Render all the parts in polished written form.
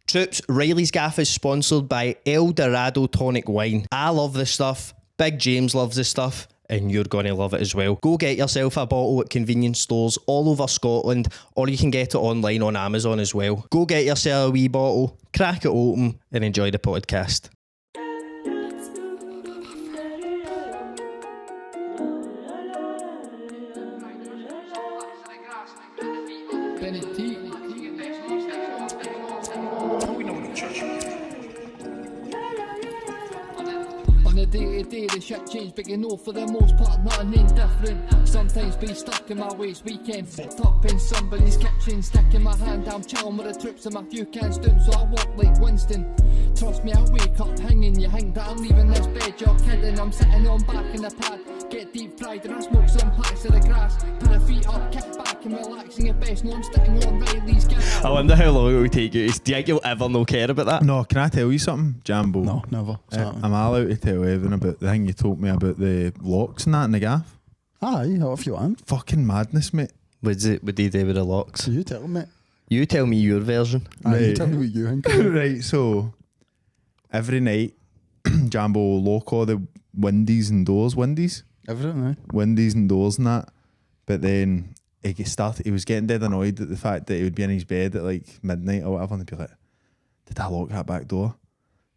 Troops, Reilly's Gaff is sponsored by El Dorado Tonic Wine. I love this stuff. Big James loves this stuff. And you're going to love it as well. Go get yourself a bottle at convenience stores all over Scotland, or you can get it online on Amazon as well. Go get yourself a wee bottle, crack it open, and enjoy the podcast. Day-to-day the shit change, but you know for the most part nothing ain't different. Sometimes be stuck in my ways, weekend fucked up in somebody's kitchen, sticking my hand, I'm chilling with the troops and my few cans down, so I walk like Winston. Trust me, I wake up hanging, you think that I'm leaving this bed, you're kidding, I'm sitting on back in the pad, get deep fried and I smoke some packs of the grass, put the feet up, kick back and relaxing at best, no I'm sitting on Reilly's Gaff. I wonder how long it would take you. Do you think you'll ever no care about that? No, can I tell you something, Jambo? No, never. I'm allowed to tell everyone about the thing you told me about the locks and that in the gaff. Aye, if you want. Fucking madness, mate. Would they do with the locks? So you tell me. You tell me your version. Aye, you tell me what you think. Right, so every night Jambo will lock all the windies and doors. Everything, aye. Windies and doors and that. But then he was getting dead annoyed at the fact that he would be in his bed at like midnight or whatever and he'd be like, did I lock that back door?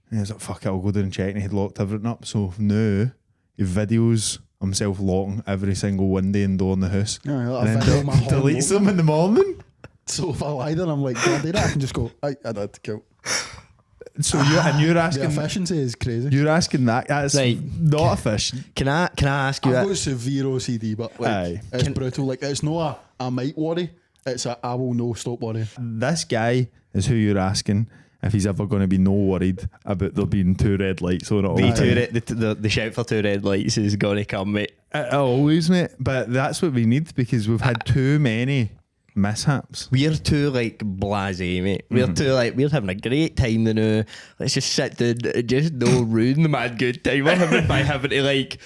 And he was like, fuck it, I'll go down and check. And he'd locked everything up. So now he videos himself locking every single window and door in the house. Yeah, and then deletes them in the morning. So if I lie there, I'm like, can I do that? I can just go, I did, cool. So you're asking, the efficiency is crazy. You're asking that's right. Not efficient. Can I ask you I've that? got severe OCD, but like, Aye. it's brutal. Like, it's not I might worry, it's I will no stop worrying. This guy is who you're asking if he's ever going to be no worried about there being two red lights on it all the time. The shout for two red lights is going to come, mate. Always, mate. But that's what we need because we've had too many mishaps. We're too like blasé, mate. We're too like we're having a great time now. Let's just sit down and just no ruin the mad good time we're having by having to like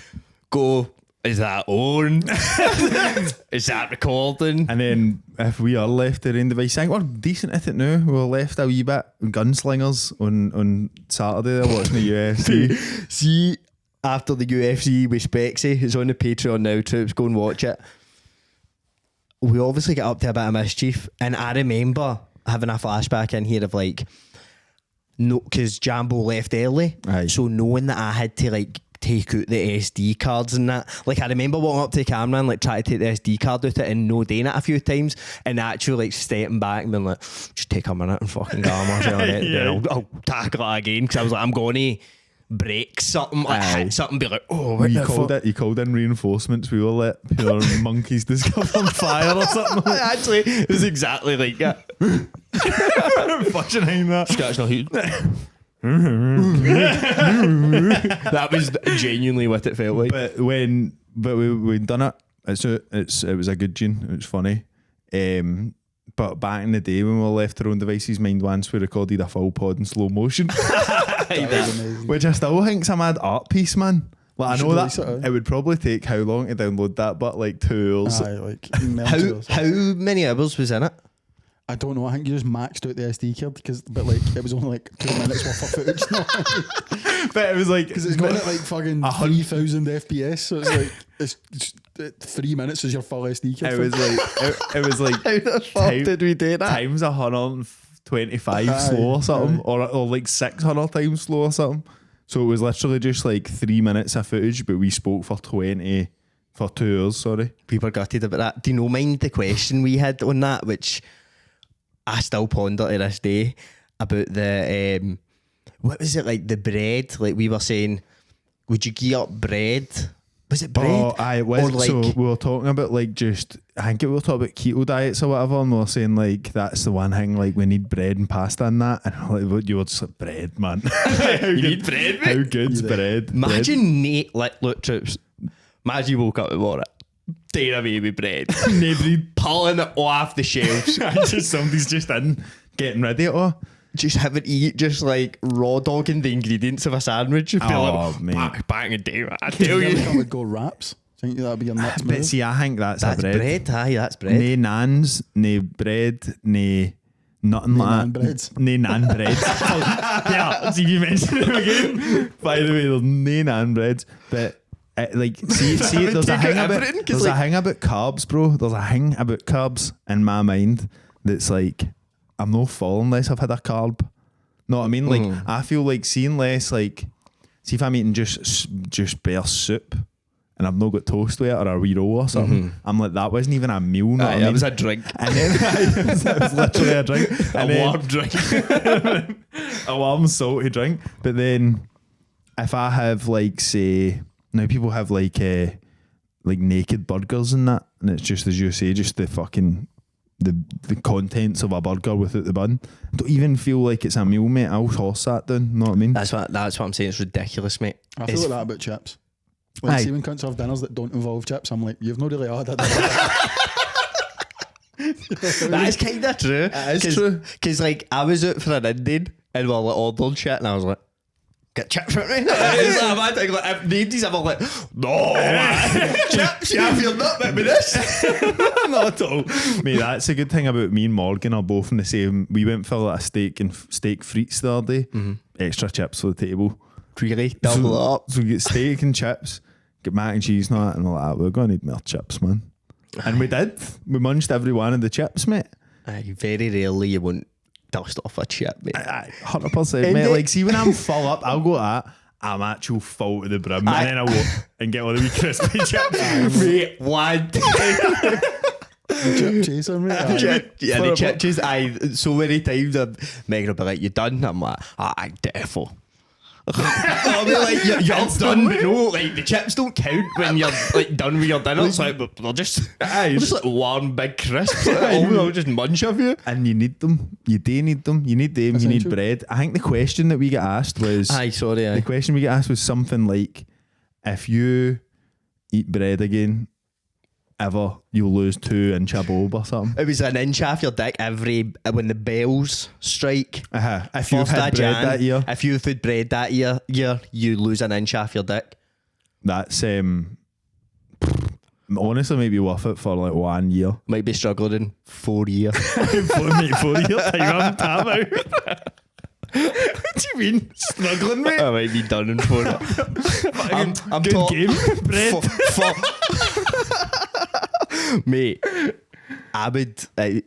go. Is that on? Is that recording? And then if we are left to our own device, I think we're decent at it now. We were left a wee bit gunslingers on Saturday. They're watching the UFC. See, after the UFC with Spexy, it's on the Patreon now. Troops, go and watch it. We obviously get up to a bit of mischief, and I remember having a flashback in here of like, no, because Jambo left early, Aye. so knowing that I had to like take out the SD cards and that, like I remember walking up to the camera and like trying to take the SD card out it and no doing it a few times, and actually like stepping back and being like, just take a minute and fucking go on myself, then I'll tackle it again, because I was like, I'm going to break something, like hit something, be like, oh, what You called in reinforcements. We all let pure monkeys discover on fire or something. Actually, it was exactly like that. Fucking hang that. Scratch no heat. That was genuinely what it felt like. But we'd done it. It was a good tune. It was funny. But back in the day when we were left our own devices, mind once we recorded a full pod in slow motion, which I still think's a mad art piece, man. Like I know that it would probably take how long to download that, but like 2 hours. Aye, like how many hours was in it? I don't know. I think you just maxed out the SD card but like it was only like 2 minutes worth of footage. But it was like because it's going at like fucking 3,000 FPS, so it's like it's 3 minutes is your full SD card. It was like How the fuck did we do that? Times 125 slow or something, or like 600 times slow or something. So it was literally just like 3 minutes of footage, but we spoke for 2 hours. Sorry, We were gutted about that. Do you know mind the question we had on that, which I still ponder to this day, about the what was it, like the bread? Like we were saying, would you give up bread? Was it bread? Oh, aye, it was. Or like, so we were talking about like just, I think we were talking about keto diets or whatever, and we were saying like that's the one thing, like we need bread and pasta and that, and like what you were just like, bread, man. you need bread, mate? How good's bread? Imagine Nate, like, look, troops. Imagine you woke up and bought it. Taking away with bread. Nobody pulling it off the shelves. just somebody's just in getting ready to just having to eat just like raw dogging the ingredients of a sandwich. Mate. Back in the day, I tell you. I would go wraps. I think that'd be your next But move. see, I think that's a That's bread. bread, aye, that's bread. Nae naans, nae bread, nae Nothing like naan that. breads. No naan breads. Yeah, see if you mentioned them again. By the way, there's no naan breads. But like, see, there's a thing about carbs, bro. There's a thing about carbs in my mind that's like, I'm not full unless I've had a carb. Know what I mean? Like, I feel like seeing less, like, see if I'm eating just bare soup and I've not got toast with it or a wee roll or something, I'm like, that wasn't even a meal. Know what I mean? It was a drink. And then it was literally a drink. Warm drink. A warm, salty drink. But then if I have, like, say, now people have like naked burgers and that, and it's just, as you say, just the fucking the contents of a burger without the bun. I don't even feel like it's a meal, mate. I'll toss that down. Know what I mean? That's what I'm saying. It's ridiculous, mate. I feel like that about chips. Like, see when cunts have dinners that don't involve chips, I'm like, you've not really had that. That is kind of true. It is true. Because, like, I was out for an Indian and we were like ordered shit, and I was like, get chips with me. It's like a bad thing. Like, if Nady's ever like, no, man. Chips, yeah, you're not with me this. Not at all. Mate, that's a good thing about me and Morgan are both in the same. We went for like a steak frites the other day. Extra chips for the table. Really? Double it up. So we get steak and chips, get mac and cheese and all that, and we're like, we're going to need more chips, man. And we did. We munched every one of the chips, mate. Very rarely you won't dust off a chip, mate. 100%, mate. Like, see, when I'm full up, I'll go at I'm actual full to the brim, and then I'll go and get all the wee crispy chips. Mate, one time. Chip chaser, mate. The chip cheese. So many times Megan will be like, you done? I'm like, I defo. I'll be like, you're done, but no, like the chips don't count when you're like done with your dinner. It's like, but they're just like one big crisp. I'll just munch of you. And you need them. You do need them. You need them. You need bread. I think the question that we get asked was the question we get asked was something like, if you eat bread again, ever, you'll lose 2 inch a bulb or something. It was an inch off your dick when the bells strike. If you've had bread that year. If you've had bread that year, you lose an inch off your dick. That's honestly might be worth it for like 1 year. Might be struggling in 4 years. 4 years time out. What do you mean? Struggling, mate? I might be done in 4 years. I'm good game. Bread. Mate, I would. I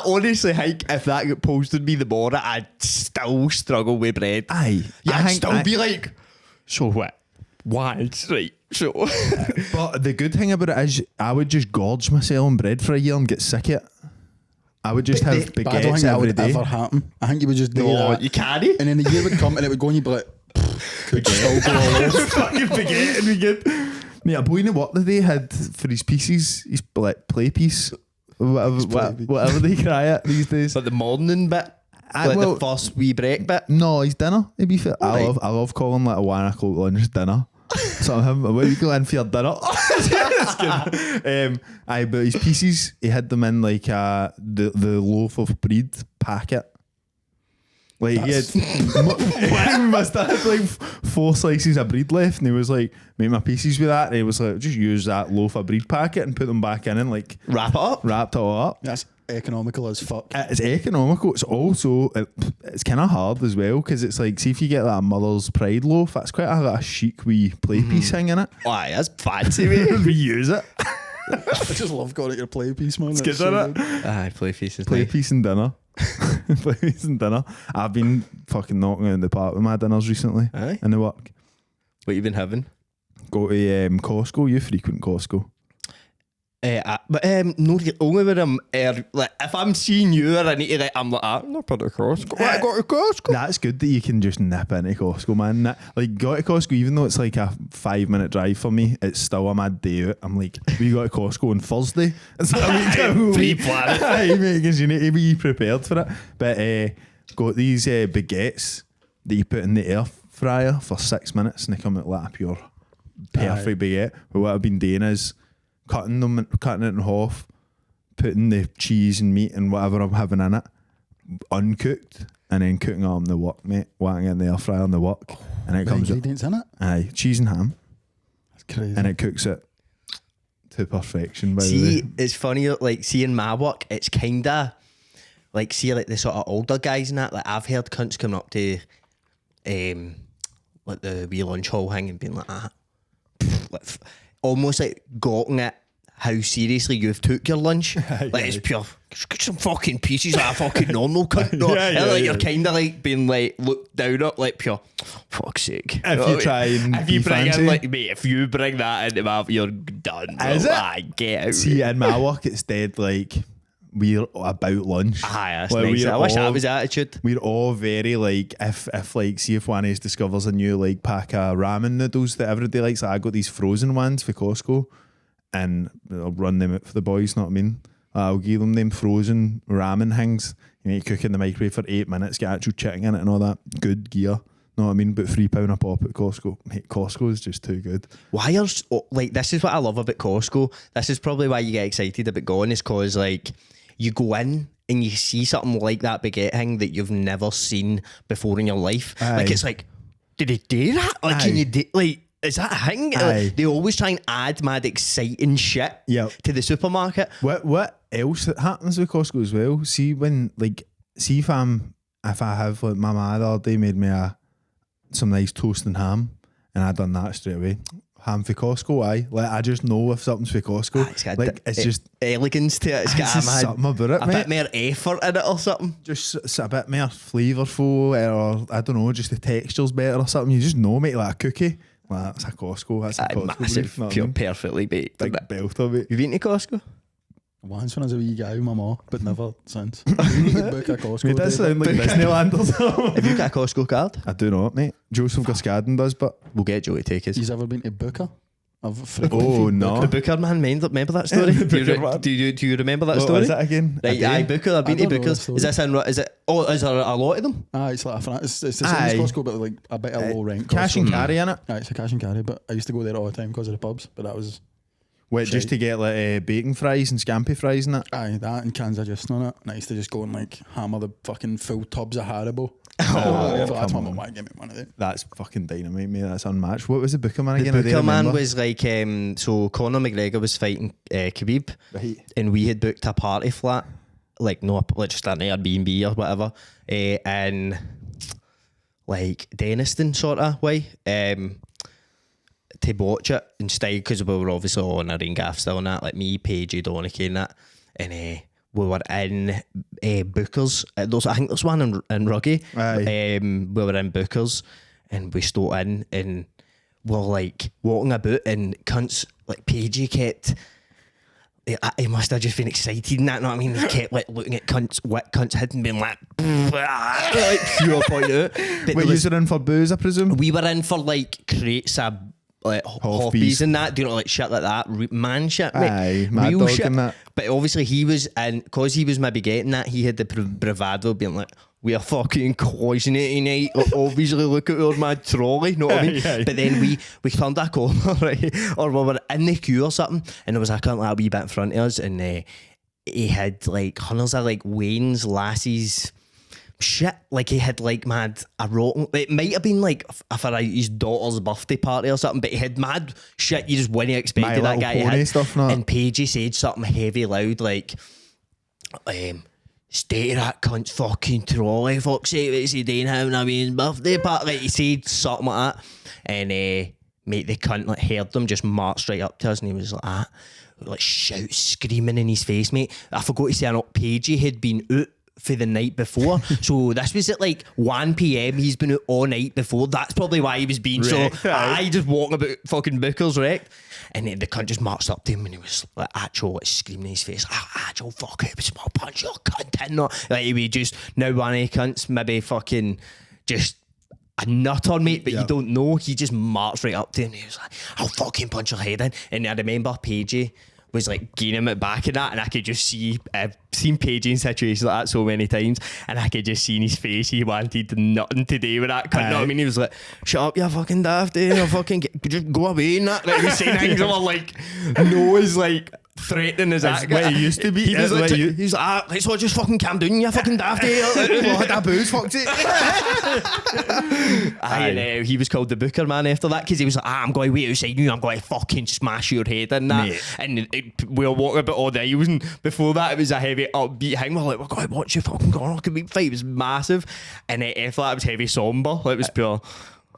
honestly think if that got posted me the morning, I'd still struggle with bread. Aye. I'd still be like, so what? Once, right? So. But the good thing about it is, I would just gorge myself on bread for a year and get sick of it. I would just have I don't think baguettes that every would day. ever happen. I think you would just do that. You can't. And then the year would come and it would go and you'd be like, could still go all over. Fucking baguette and we get. Mate, a boy in the work today had for his pieces, his like play piece, whatever they cry it these days. But the morning bit, the first wee break bit. No, his dinner. To be fair, I Right. love calling like a 1 o'clock lunch dinner. So him, where you go in for your dinner? But his pieces, he had them in like the loaf of bread packet. Like he must have had like 4 slices of bread left, and he was like, make my pieces with that. And he was like, just use that loaf of bread packet and put them back in and like Wrap it up. wrapped it all up. That's economical as fuck. It's economical. It's also it's kind of hard as well, because it's like, see if you get that Mother's Pride loaf, that's quite a chic wee play piece thing in it. Aye, that's fancy, mate. Reuse it. I just love calling it your play piece, man. It's That's good, so isn't it? Aye, play pieces. Play piece and dinner. Play piece and dinner. I've been fucking knocking it in the park with my dinners recently. Aye. In the work. What you been having? Go to Costco. You frequent Costco? But no, only when I'm like, if I'm seeing you or I need to, I'm like, I'm not going to Costco. I go to Costco. That's good that you can just nip into Costco, man. Like, go to Costco, even though it's like a 5-minute drive for me, it's still a mad day out. I'm like, we go to Costco on Thursday. It's Pre-planned. Aye, mate, because you need to be prepared for it. But got these baguettes that you put in the air fryer for 6 minutes and they come out like a pure perfect baguette. But what I've been doing is cutting it in half, putting the cheese and meat and whatever I'm having in it uncooked, and then cooking it on the wok, mate. Whacking it in the air fryer on the wok, and it comes out. Ingredients in it? Aye, cheese and ham, That's crazy. and it cooks it to perfection. By the See, way, it's funny, like, seeing my work, it's kind of, like, see, like, the sort of older guys and that, like, I've heard cunts coming up to, like, the wee lunch hall thing and being like, like, almost, like, gawking at how seriously you've took your lunch. Like, it's pure, get some fucking pieces of a fucking normal cunt. No? And, like, you're kind of, like, being, like, looked down at, like, pure, fuck's sake. If you try and if you be bring fancy. in, like, mate, if you bring that into my, you're done. Bro. Is it? Aye, get out. See, in my work, it's dead like we're about lunch. Aye, that's Like, nice. we're I wish that all- was the attitude. We're all very like, if like, see if one of us discovers a new like pack of ramen noodles that everybody likes. Like, I got these frozen ones for Costco, and I'll run them out for the boys. Know what I mean? I'll give them frozen ramen things. You need to cook in the microwave for 8 minutes, get actual chicken in it and all that good gear. Know what I mean? But £3 a pop at Costco. Mate, Costco is just too good. Why are like, this is what I love about Costco. This is probably why you get excited about going, is because, like, you go in and you see something like that baguette thing that you've never seen before in your life. Aye. Like, it's like, did they do that? Like, can Aye. you do, like, is that a thing? Aye. Like, they always try and add mad exciting shit Yep. to the supermarket. What else that happens with Costco as well? See when like, see if I have like, my ma the other day made me some nice toast and ham, and I done that straight away. Ham for Costco, aye. Like, I just know if something's for Costco. It's got Like, it's just elegance to it. It's it's got just something about it, a mate. bit more effort in it or something. Just it's a bit more flavourful, or I don't know, just the texture's better or something. You just know, mate, like a cookie. Like, that's a Costco. That's a Aye, Costco. massive, brief, know what I pure, mean? perfectly baked. Big belter, mate. You've been to Costco? Once when I was a wee guy with my ma, but never since. We need to book a Costco. Mate, that day, sound like Disneyland or something. Have you got a Costco card? I do not, mate. Joseph Gascadden does, but We'll get Joey to take us. He's ever been to Booker? oh no. The Booker man, remember that story? The do, you Booker re- man. do you remember that What story? was it again? Right, A aye, day? Booker. I've been to don't know Booker's. that story. Is this in? Is it? Oh, is there a lot of them? It's like it's the same as Aye. Costco, but like a bit of low rent. Cash Costco. and carry in it. Aye, it's a cash and carry, but I used to go there all the time because of the pubs. But that was Wait, just to get like bacon fries and scampi fries and that. that and cans of just on it. And I used to just go and like hammer the fucking full tubs of Haribo. Oh, That's come my on. mum give me one of them. That's fucking dynamite, mate. That's unmatched. What was the Booker man The again? I don't Booker man remember. was like, so Conor McGregor was fighting Khabib, Right. and we had booked a party flat, like like just an Airbnb or whatever, in like Denniston sort of way, to watch it instead, because we were obviously all in a ring Gaff still and that, like me, Paige, Donica and that, and we were in Booker's. I think there's one in Ruggie. Aye. We were in Booker's, and we stood in, and we're like walking about, and cunts like Paige kept. He must have just been excited and that, know what I mean? He kept like looking at cunts, what cunts had, and being like pure point out. But Wait, you were in for booze, I presume? we were in for like crates of like hoffies and that, do you know, like shit like that, man shit, mate. Aye, Mad real Dog shit. and that. But obviously he was, and because he was maybe getting that, he had the bravado being like, we are fucking causing it tonight. Obviously, look at our mad trolley, know what I mean? Aye. But then we turned that corner, right? Or we were in the queue or something, and there was a cunt like a wee bit in front of us, and he had like hundreds of like Wayne's lassies shit. Like he had like mad a rotten. It might have been like for his daughter's birthday party or something, but he had mad shit you just wouldn't expected My that guy Little to Pony have. stuff, no? And Paige said something heavy loud like, stay to that cunt's fucking trolley, fuck's sake, what's he doing having a wee birthday party? Like he said something like that, and mate, the cunt like heard them, just marched right up to us, and he was like that, like shout, screaming in his face, mate. I forgot to say, I know Paige had been out for the night before, so this was at like 1 p.m. He's been out all night before. That's probably why he was being Wrecked, so. I just walking about fucking Booker's wrecked, and then the cunt just marched up to him, and he was like actual like, screaming in his face, actual fuck it, small punch your cunt in, not like he was just now one of the cunts maybe fucking just a nut on, mate, but you don't know. He just marched right up to him, and he was like, I'll fucking punch your head in. And I remember Paige was like getting him at back of that, and I could just see, I've seen Paige in situations like that so many times, and I could just see in his face he wanted nothing to do with that cunt, know what I mean? He was like, shut up, you fucking daft, you fucking just go away and that. Like he was saying things that were like, no, is like threatening as that what he used to be. He was like, What he's like, let's all just fucking calm down, you fucking dafty. That booze fucked it. And he was called the Booker man after that because he was like, I'm going to wait outside you, I'm going to fucking smash your head in that. Mate. And we were walking about all the aisles, and before that it was a heavy upbeat thing. We're like, we're going to watch you fucking go on like a big fight. It was massive. And after that it was heavy somber. It was pure.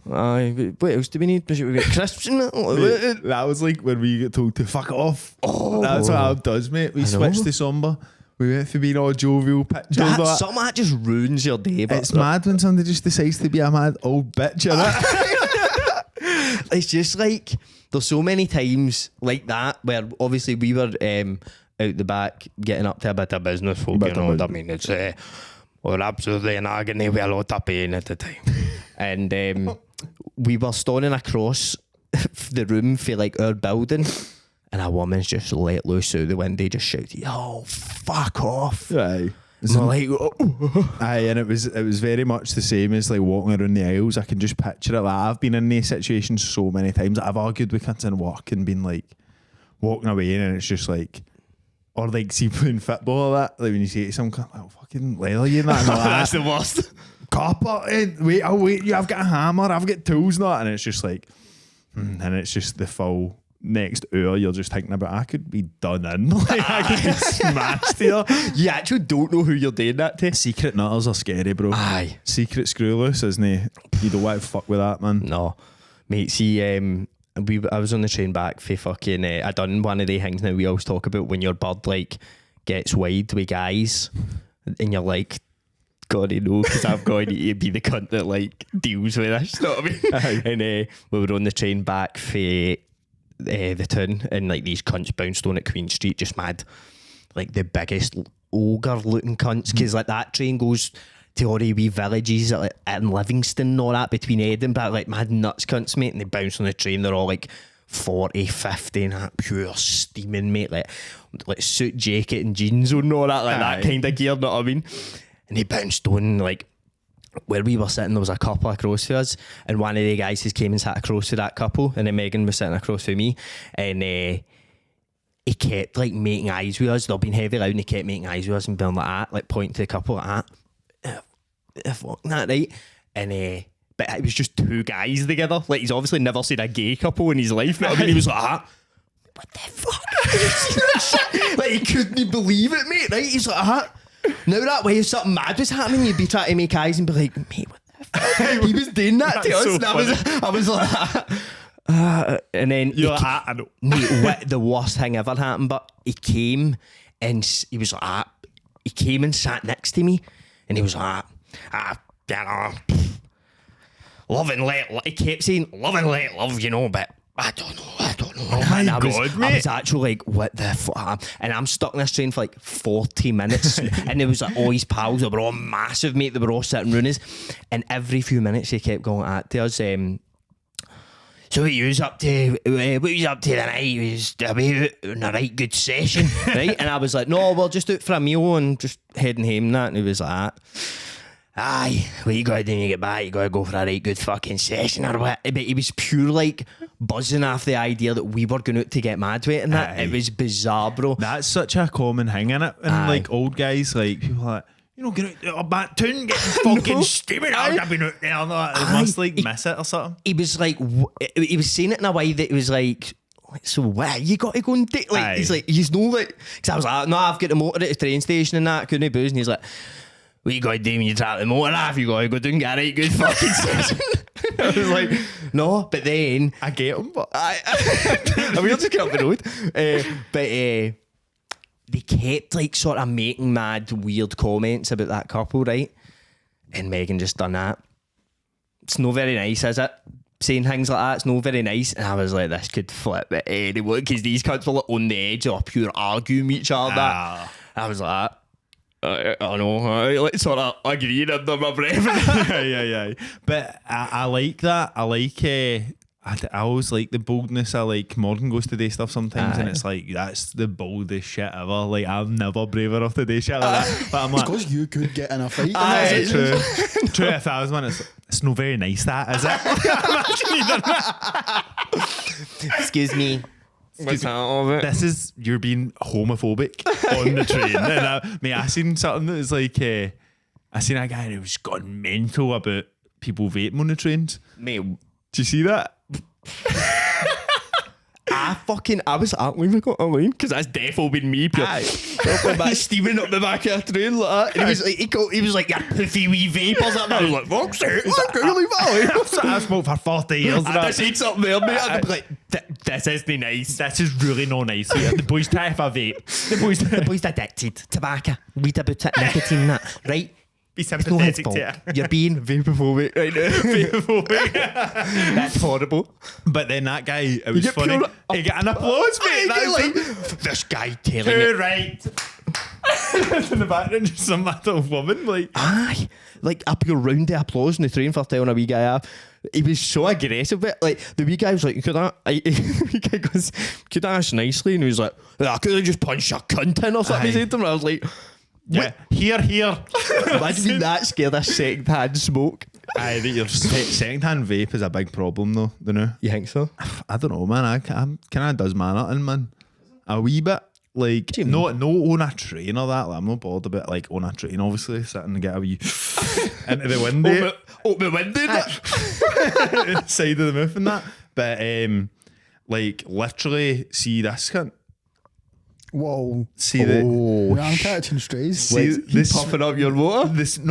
What else do we need? Should we get crisps in it? Mate, that was like when we get told to fuck off. That's what Al does, mate. We switched to somber. We went from being all jovial pictures. Something that just ruins your day. But it's mad when somebody just decides to be a mad old bitch, innit? It's just like there's so many times like that where obviously we were out the back getting up to a bit of business folk, you know what I mean? It's we're absolutely in agony with a lot of pain at the time. And we were standing across the room for like our building, and a woman's just let loose out the window, just shouted, "Oh, fuck off!" Aye. And we're like, oh. Aye, and it was very much the same as like walking around the aisles. I can just picture it. Like, I've been in these situations so many times. I've argued with cunts in work and been like walking away, and it's just like, or like see playing football or that. Like when you say to some cunt, like, fucking leather you and that. And all that. That's the worst. Copper, wait, I'll wait you. I've got a hammer. I've got tools, not, and it's just like, and it's just the full next hour. You're just thinking about, I could be done in. Like, I could be smashed here. You actually don't know who you're doing that to. Secret nutters are scary, bro. Aye. Secret screw loose, isn't he? You don't want to fuck with that, man. No, mate. See, I was on the train back for fucking. I done one of the things now we always talk about when your bird like gets wide with guys, and you're like, God, no, because I'm going to be the cunt that like deals with this. You know what I mean? And we were on the train back for the town, and like these cunts bounced on at Queen Street, just mad, like the biggest ogre looking cunts, because like that train goes to all the wee villages like in Livingston and all that between Edinburgh, like mad nuts cunts, mate, and they bounce on the train. They're all like 40, 50 and that, pure steaming, mate, like suit jacket and jeans and all that, like that kind of gear, know what I mean? And they bounced on, like, where we were sitting, there was a couple across for us, and one of the guys just came and sat across to that couple, and then Megan was sitting across for me, and he kept, like, making eyes with us. They've been heavy loud, and he kept making eyes with us and being like that, like, pointing to the couple like that. Fuck that, right? And, but it was just two guys together. Like, he's obviously never seen a gay couple in his life, you know what I mean? He was like that. What the fuck? Like, he couldn't believe it, mate, right? He's like that. Now that way, if something mad was happening, you'd be trying to make eyes and be like, mate, what the fuck? He was doing that to us, so and I was like, and then You're like, I know. mate, what the worst thing ever happened, but he came and he was like, he came and sat next to me, and he was like, you know, love and let, he kept saying love and let love, you know, but I don't know. Oh my God, mate. I was actually like, what the fuck? And I'm stuck in this train for like 40 minutes. And there was like all his pals, they were all massive, mate. They were all sitting round us. And every few minutes he kept going at us. So what you was up to? What you up to tonight? Was about in a right good session, right? And I was like, no, we're just out for a meal and just heading home and that. And he was like, aye, what you gotta do when you get back? You gotta go for a right good fucking session or what? But he was pure like buzzing off the idea that we were going out to get mad with it and that. Aye. It was bizarre, bro. That's such a common thing, innit? And Aye. like old guys, like people are like, you know, get out back town, getting fucking steaming. I've been out there. They must like miss it or something. He was like, he was saying it in a way that it was like, so what? You got to go and date? Like, Aye. he's like, he's no like, because I was like, no, I've got the motor at the train station and that, couldn't booze. And he's like, what you got to do when you trap the motor off? You got to go down and get a right good fucking session. I was like, no, but then I get them, but I mean, I'll just get up the road. But they kept like sort of making mad weird comments about that couple, right? And Megan just done that. It's no very nice, is it? Saying things like that, it's no very nice. And I was like, this could flip at any moment, because these cunts were like on the edge of pure arguing with each other. I was like, I know, like sort of agreeing under my breath. yeah. But I like that. I like I always like the boldness. I like Morgan Goes Today stuff sometimes, and it's like, that's the boldest shit ever. Like, I'm never brave enough to do shit like that. But I'm like, because you could get in a fight. aye, true. If I was one, it's no very nice, that is it? Imagine you done that. Excuse me. What's that all of it? This is you're being homophobic on the train. And I seen something that was like, I seen a guy who was gone mental about people vaping on the trains. Mate, Do you see that? I was actually got a line because that's defo been me. Steaming up the back of the train like that. And he was like, he was like, "You puffy wee vapors." And I was like, "Fuck's sake, Curly Valley." I smoked for 40 years. I said something there, mate. I'd be like, "This isn't nice. This is really not nice. The boys try to have a vape. The boy's addicted. Tobacco, weed about it, nicotine, that right." Be It's no his sympathetic fault. to it. You're being vapophobic right now. Vapophobic. That's horrible. But then that guy, it was get funny. pure- He got an applause, mate. You're That's like, this guy telling too me. right. In the background, just some little woman, like, Aye, like a pure round of applause in the train for telling a wee guy off. He was so aggressive, but like the wee guy was like, the wee guy goes, "Could I ask nicely?" And he was like, "I could have just punched your cunt in or something." He Aye. said to him, I was like, yeah, here. imagine being that scared of second-hand smoke. Aye, that your second-hand vape is a big problem, though, don't you? You think so? I don't know, man. I'm kind of does man up in, man. A wee bit. Like, you no on a train or that. Like, I'm not bothered about, like, on a train, obviously, sitting and get a wee into the window. Open the window. Side of the mouth and that. But, like, literally, see this cunt. Whoa. See the... Yeah, I'm catching strays. See, this puffing up your motor. This the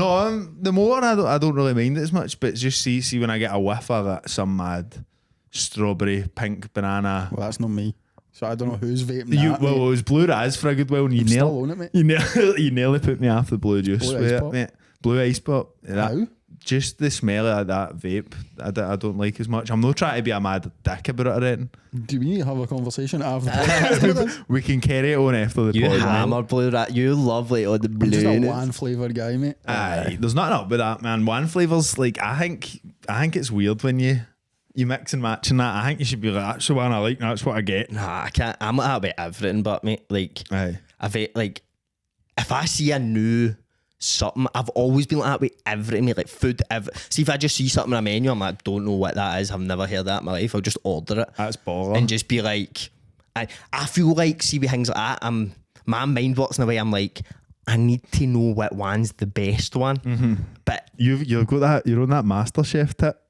motor I don't really mind it as much, but just see when I get a whiff of that some mad strawberry, pink banana. Well, that's not me. So I don't know who's vaping You, that. well, mate. it was Blue Raz for a good while, and you I'm still on it, mate. you nearly put me off the blue juice Blue with Ice it, Pop? mate. Blue Ice Pop. That- How? Just the smell of that vape, I don't like as much. I'm not trying to be a mad dick about it or anything. Do we need to have a conversation after the podcast about this? We can carry it on after the You pod. hammer blue rat. You love like all the I'm just a blue. one flavour guy, mate. Aye, there's nothing up with that, man. One flavours, like I think it's weird when you mix and match and that. I think you should be like, that's the one I like, that's what I get. Nah, I can't. I'm like that about everything, but mate, like Aye. like if I see a new something, I've always been like that with everything, mate, like food. See, if I just see something on a menu, I'm like, don't know what that is. I've never heard that in my life. I'll just order it That's baller. and just be like, I feel like, see, with things like that, my mind works in a way. I'm like, I need to know what one's the best one. But You've got that. You're on that MasterChef tip.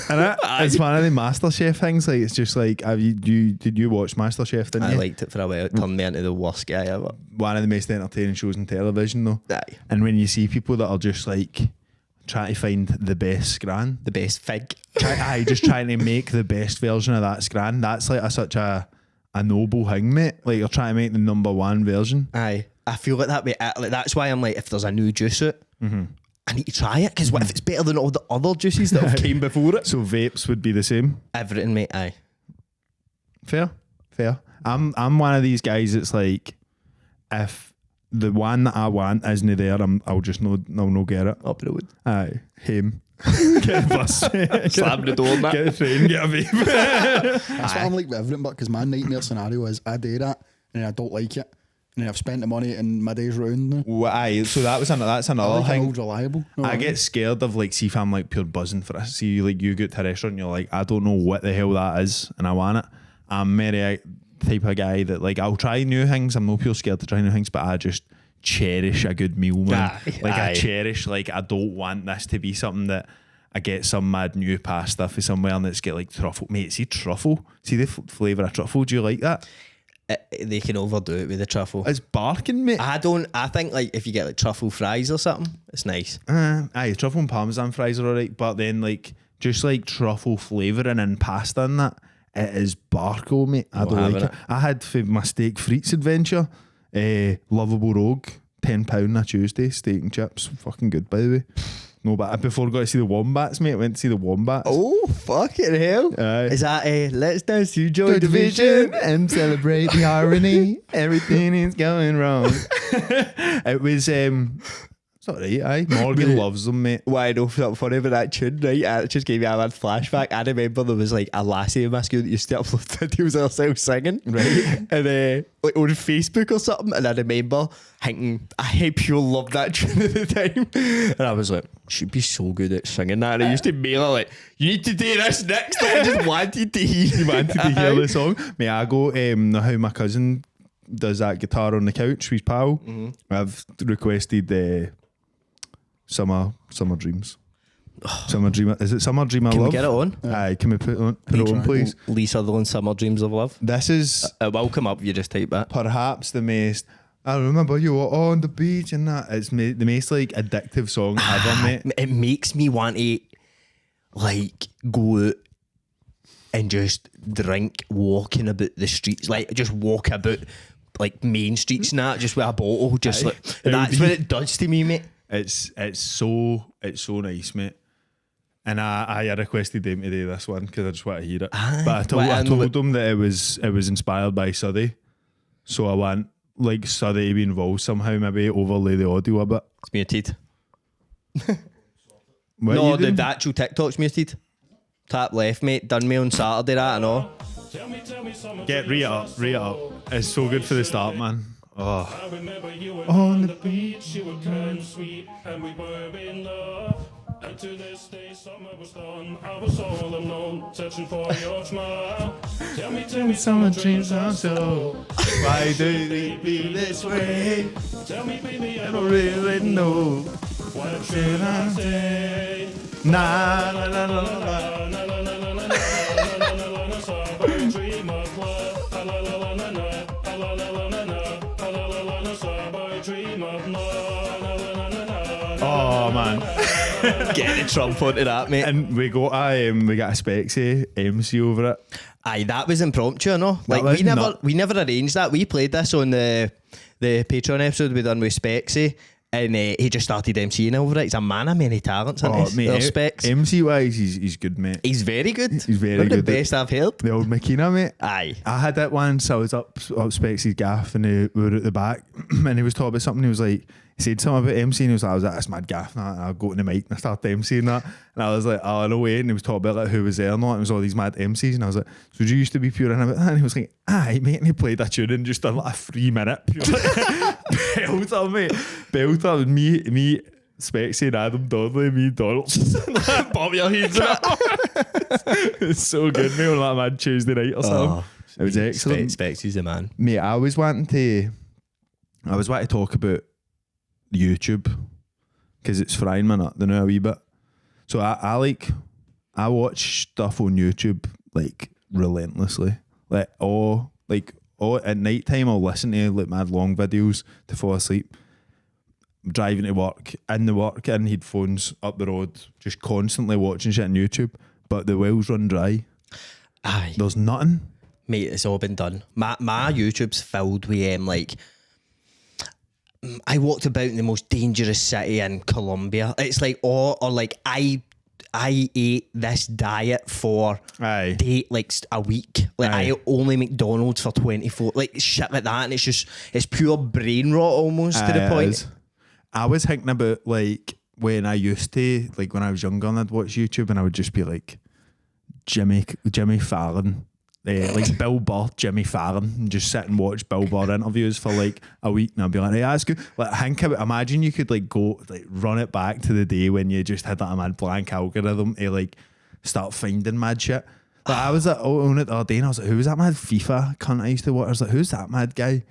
And it's one of the MasterChef things. Like it's just like, did you watch MasterChef? Didn't I you? liked it for a while. It turned me into the worst guy ever. One of the most entertaining shows on television, though. Aye. And when you see people that are just like trying to find the best scran, The best fig. just trying to make the best version of that scran. That's like such a noble thing, mate. Like you're trying to make the number one version. Aye. I feel like that way. Like, that's why I'm like, if there's a new juice out, I need to try it, because what if it's better than all the other juices that have came before it? So vapes would be the same. Everything, mate. Aye. Fair. I'm one of these guys that's like, if the one that I want isn't there, I'll just no get it. Up the road. Aye, him. Get a bus. Slam the door, man. Get a train, get a vape. That's what I'm like with everything, but because my nightmare scenario is I do that and then I don't like it. And then I've spent the money and my day's ruined now. Well, aye, so that's I another like thing. old reliable. You know what I get scared of like, see if I'm like pure buzzing for it. See, like you go to a restaurant and you're like, I don't know what the hell that is and I want it. I'm very type of guy that like, I'll try new things. I'm not pure scared to try new things, but I just cherish a good meal, man. Aye, Like aye. I cherish, like I don't want this to be something that I get some mad new pasta for somewhere and it's get like truffle. Mate, see truffle. See the flavour of truffle. Do you like that? They can overdo it with the truffle. It's barking, mate. I think like if you get like truffle fries or something, it's nice. Aye, truffle and parmesan fries are alright, but then like just like truffle flavouring and pasta and that, it is barco, mate. I don't like it. I had for my steak frites adventure, Lovable Rogue, £10 a Tuesday, steak and chips, fucking good by the way. No, but before I got to see the wombats, mate, I went to see the wombats. Oh, fucking hell. Aye. Is that let's dance to Joy Division and celebrate the irony? Everything is going wrong. It was It's alright, aye. Morgan loves them, mate. Why I know something funny about that tune, right? It just gave me a mad flashback. I remember there was like a lassie in my school that used to upload videos of herself singing. Right. And like on Facebook or something. And I remember thinking, I hope you'll love that tune at the time. And I was like, she'd be so good at singing that. And I used to mail her like, you need to do this next. I just wanted to hear. You wanted to hear the song. May I go, how my cousin does that guitar on the couch with his pal? I've requested Summer Dreams. Summer Dream. Is it Summer Dream of Can Love? we get it on? Aye, can we put it on, please? Lee Sutherland, Summer Dreams of Love. This is It will come up if you just type that. perhaps the most. I remember you were on the beach and that. It's the most like addictive song ever, mate. It makes me want to like go out and just drink walking about the streets, like just walk about like main streets and that, just with a bottle, just Aye. like that's what it does to me, mate. It's so nice, mate. And I requested them to do this one because I just want to hear it. Aye. But I told them that it was inspired by Suddy, so I want like Suddy to be involved somehow, maybe overlay the audio a bit. It's muted. What No, you doing? the actual TikTok's muted. Tap left, mate. Done me on Saturday, that I know. Get re up. It's so good for the start, man. Oh. I remember you were on the beach, you were kind of sweet, and we were in love. And to this day, summer was done. I was all alone, searching for your smile. Tell me, Summer dreams are so. Why do they be this way? Tell me, baby, I I don't really know. what should I say? Nah, nah, nah, nah, nah. La la la la la la la la la la la summer dream of love. La la la la la la la la la la la la la la la summer dream of love. La la la la la. Oh man. Get the trump onto that, mate. And we got a Spexy MC over it. Aye, that was impromptu, no? Like was we never arranged that. We played this on the Patreon episode we done with Spexy, and he just started MCing over it. He's a man of many talents, isn't he? There's Specs. MC wise, he's good, mate. He's very good. He's very One of good. the best I've heard. The old Makina, mate. Aye. I had that once. I was up Spexy's gaff and we were at the back and he was talking about something. He was like, he said something about MC and he was like, I was like, that's mad gaff. And I'll go to the mic and I started MCing that. And I was like, oh, no way. And he was talking about like who was there and all. It was all these mad MCs. And I was like, so did you used to be pure in about that? And he was like, aye, mate. And he played that tune and just done like a 3-minute belter, mate. Belter. Me, Spexy and Adam Donnelly, me, Donald. Bob your heads in it. It's so good, mate, on that mad Tuesday night or something. It was excellent. Spexy's the man. Mate, I was wanting to talk about YouTube because it's frying my nut, a wee bit. So I watch stuff on YouTube like relentlessly. Like at night time I'll listen to like mad long videos to fall asleep. Driving to work, in headphones, up the road, just constantly watching shit on YouTube. But the wells run dry. Aye. There's nothing. Mate, it's all been done. My YouTube's filled with like I walked about in the most dangerous city in Colombia. It's like or like I ate this diet for like a week. Like Aye. I only McDonald's for 24, like shit like that, and it's pure brain rot almost to the It point. is. I was thinking about like when I used to, like when I was younger and I'd watch YouTube and I would just be like Jimmy Fallon, like Bill Burr, Jimmy Fallon, and just sit and watch Bill Burr interviews for like a week and I'd be like, hey, that's good. Like think about, imagine you could like go like run it back to the day when you just had that mad blank algorithm to like start finding mad shit. Like I was like on it the other day and I was like, who was that mad FIFA cunt I used to watch? I was like, who's that mad guy?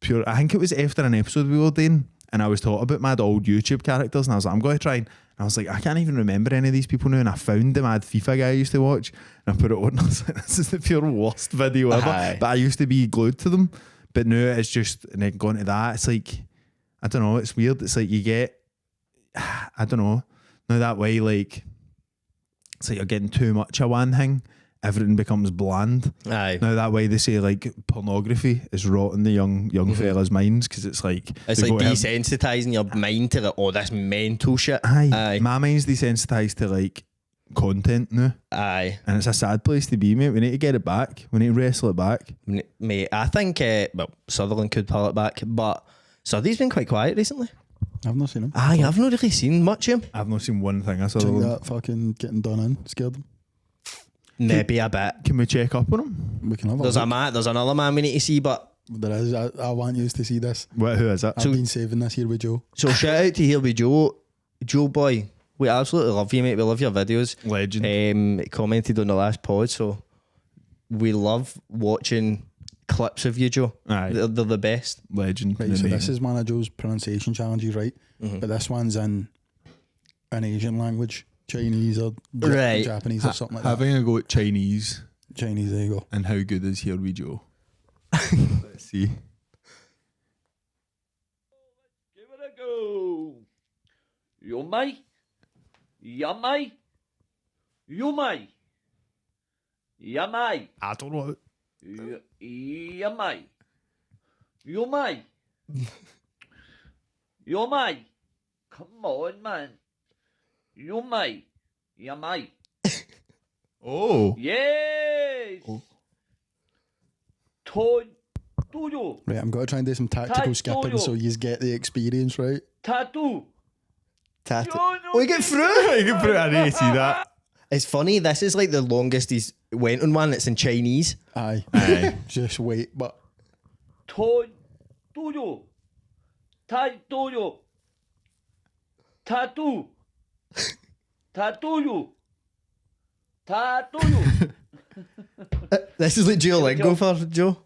Pure. I think it was after an episode we were doing. And I was talking about mad old YouTube characters and I was like, I'm going to try and I was like, I can't even remember any of these people now. And I found the mad FIFA guy I used to watch and I put it on and I was like, this is the pure worst video ever. Aye. But I used to be glued to them. But now it's just, and then going to that, it's like, I don't know, it's weird. It's like you get, I don't know, now that way, like, it's like you're getting too much of one thing. Everything becomes bland. Aye. Now that way they say like pornography is rotting the young fellas' minds because it's like It's they like go to- desensitizing your mind to like, oh, this mental shit. Aye. My mind's desensitized to like content now, Aye. and it's a sad place to be, mate. We need to get it back. We need to wrestle it back. Mate, I think well, Sutherland could pull it back, but Suthy's been quite quiet recently. I've not seen him. Aye, I've not really seen much of him. I've not seen one thing. I saw Think them. that fucking getting done in scared them. Maybe a bit. Can we check up on him? We can have a There's look. a man. There's another man we need to see, but There is. I want you to see this. What? Who is that? I've been saving this here with Joe. so shout out to here with Joe. Joe boy, we absolutely love you, mate. We love your videos. Legend. Commented on the last pod, so we love watching clips of you, Joe. Aye. They're the best. Legend. Right, so this is one of Joe's pronunciation challenges, right? But this one's in an Asian language, Chinese or Right. Japanese or something like that. Having a go at Chinese Chinese, there you go. and how good is Here We Joe? Let's see. Give it a go. Yummy. Yummy. Yummy. Yummy. I don't know. Yummy. Yummy. Yummy. Come on, man. Yummy. Yummy. Oh. Yes. Tuyo. Right, I'm going to try and do some tactical Tattoo. skipping so you get the experience, right? Tattoo. We get through. You can put it. I need to see that. It's funny. This is like the longest he's went on one. It's in Chinese. Aye. Aye. Just wait, but Tuyo. Tuyo. Tattoo. Tattoo. Tattoo. This is like Duolingo for Joe.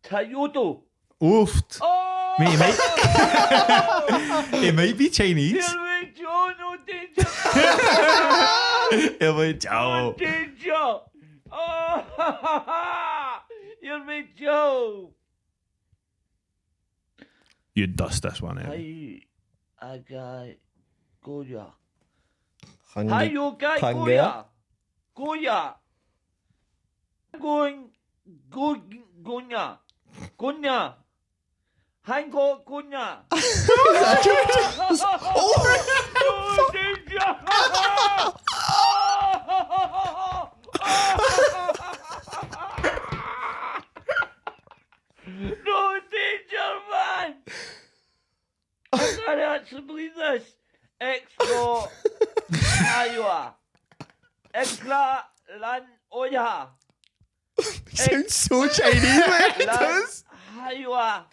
Toyota. Oof. Oh! Mate, it might be Chinese. Here we go, no danger. Here we go. Danger. Oh! Here we go. You dust this one out. I got Goya. Hi, Hungry. you guys, Panga. Goya. Goya. Gonya. Gonya. Hango Gonya. Oh, danger. No danger, man. I can't actually believe this. Extra Iowa. Extra Lan Oya. Sounds so Chinese, man. It Lan does. Iowa.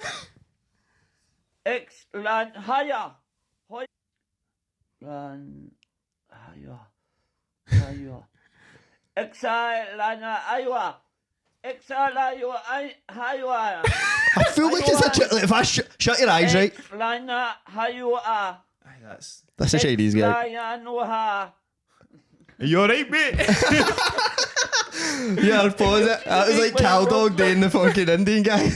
Ex Lan Haya. Lan Iowa. Iowa. Exa Lan Iowa. Exa Lan Iowa. I feel like it's a if I shut your eyes, right? Lan Iowa. That's a Chinese guy. Lan Are you alright, mate? Yeah, I'll pause it. That was like Caldog doing the fucking Indian guy.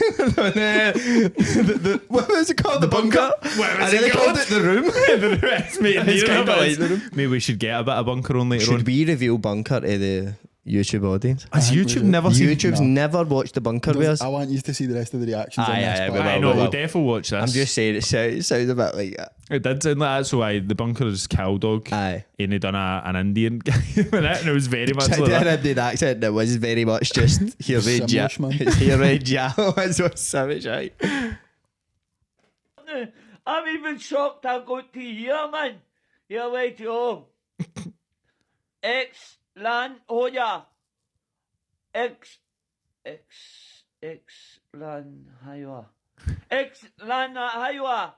What was it called? The bunker? What was And it then they called? called it the room. It's kinda like the room. Maybe we should get a bit of bunker on later Should on. we reveal bunker to the YouTube audience? Has I think YouTube we do. never seen? YouTube's never watched the bunker with us. I want you to see the rest of the reactions on Aye, this. aye, but we will. I know, well. we'll definitely watch this. I'm just saying it sounds a bit like that. It did sound like that, so the bunker is Caldog. Aye. And he done an Indian guy in it, and it was very much I like did that. an Indian accent that was very much just here we ja. Simish, man. Here we ja. It's so savage, right? I'm even shocked I got to hear, man. Here we go. Ex Lan Hoya. Ex Lan Haiwa. Ex Lan Haiwa.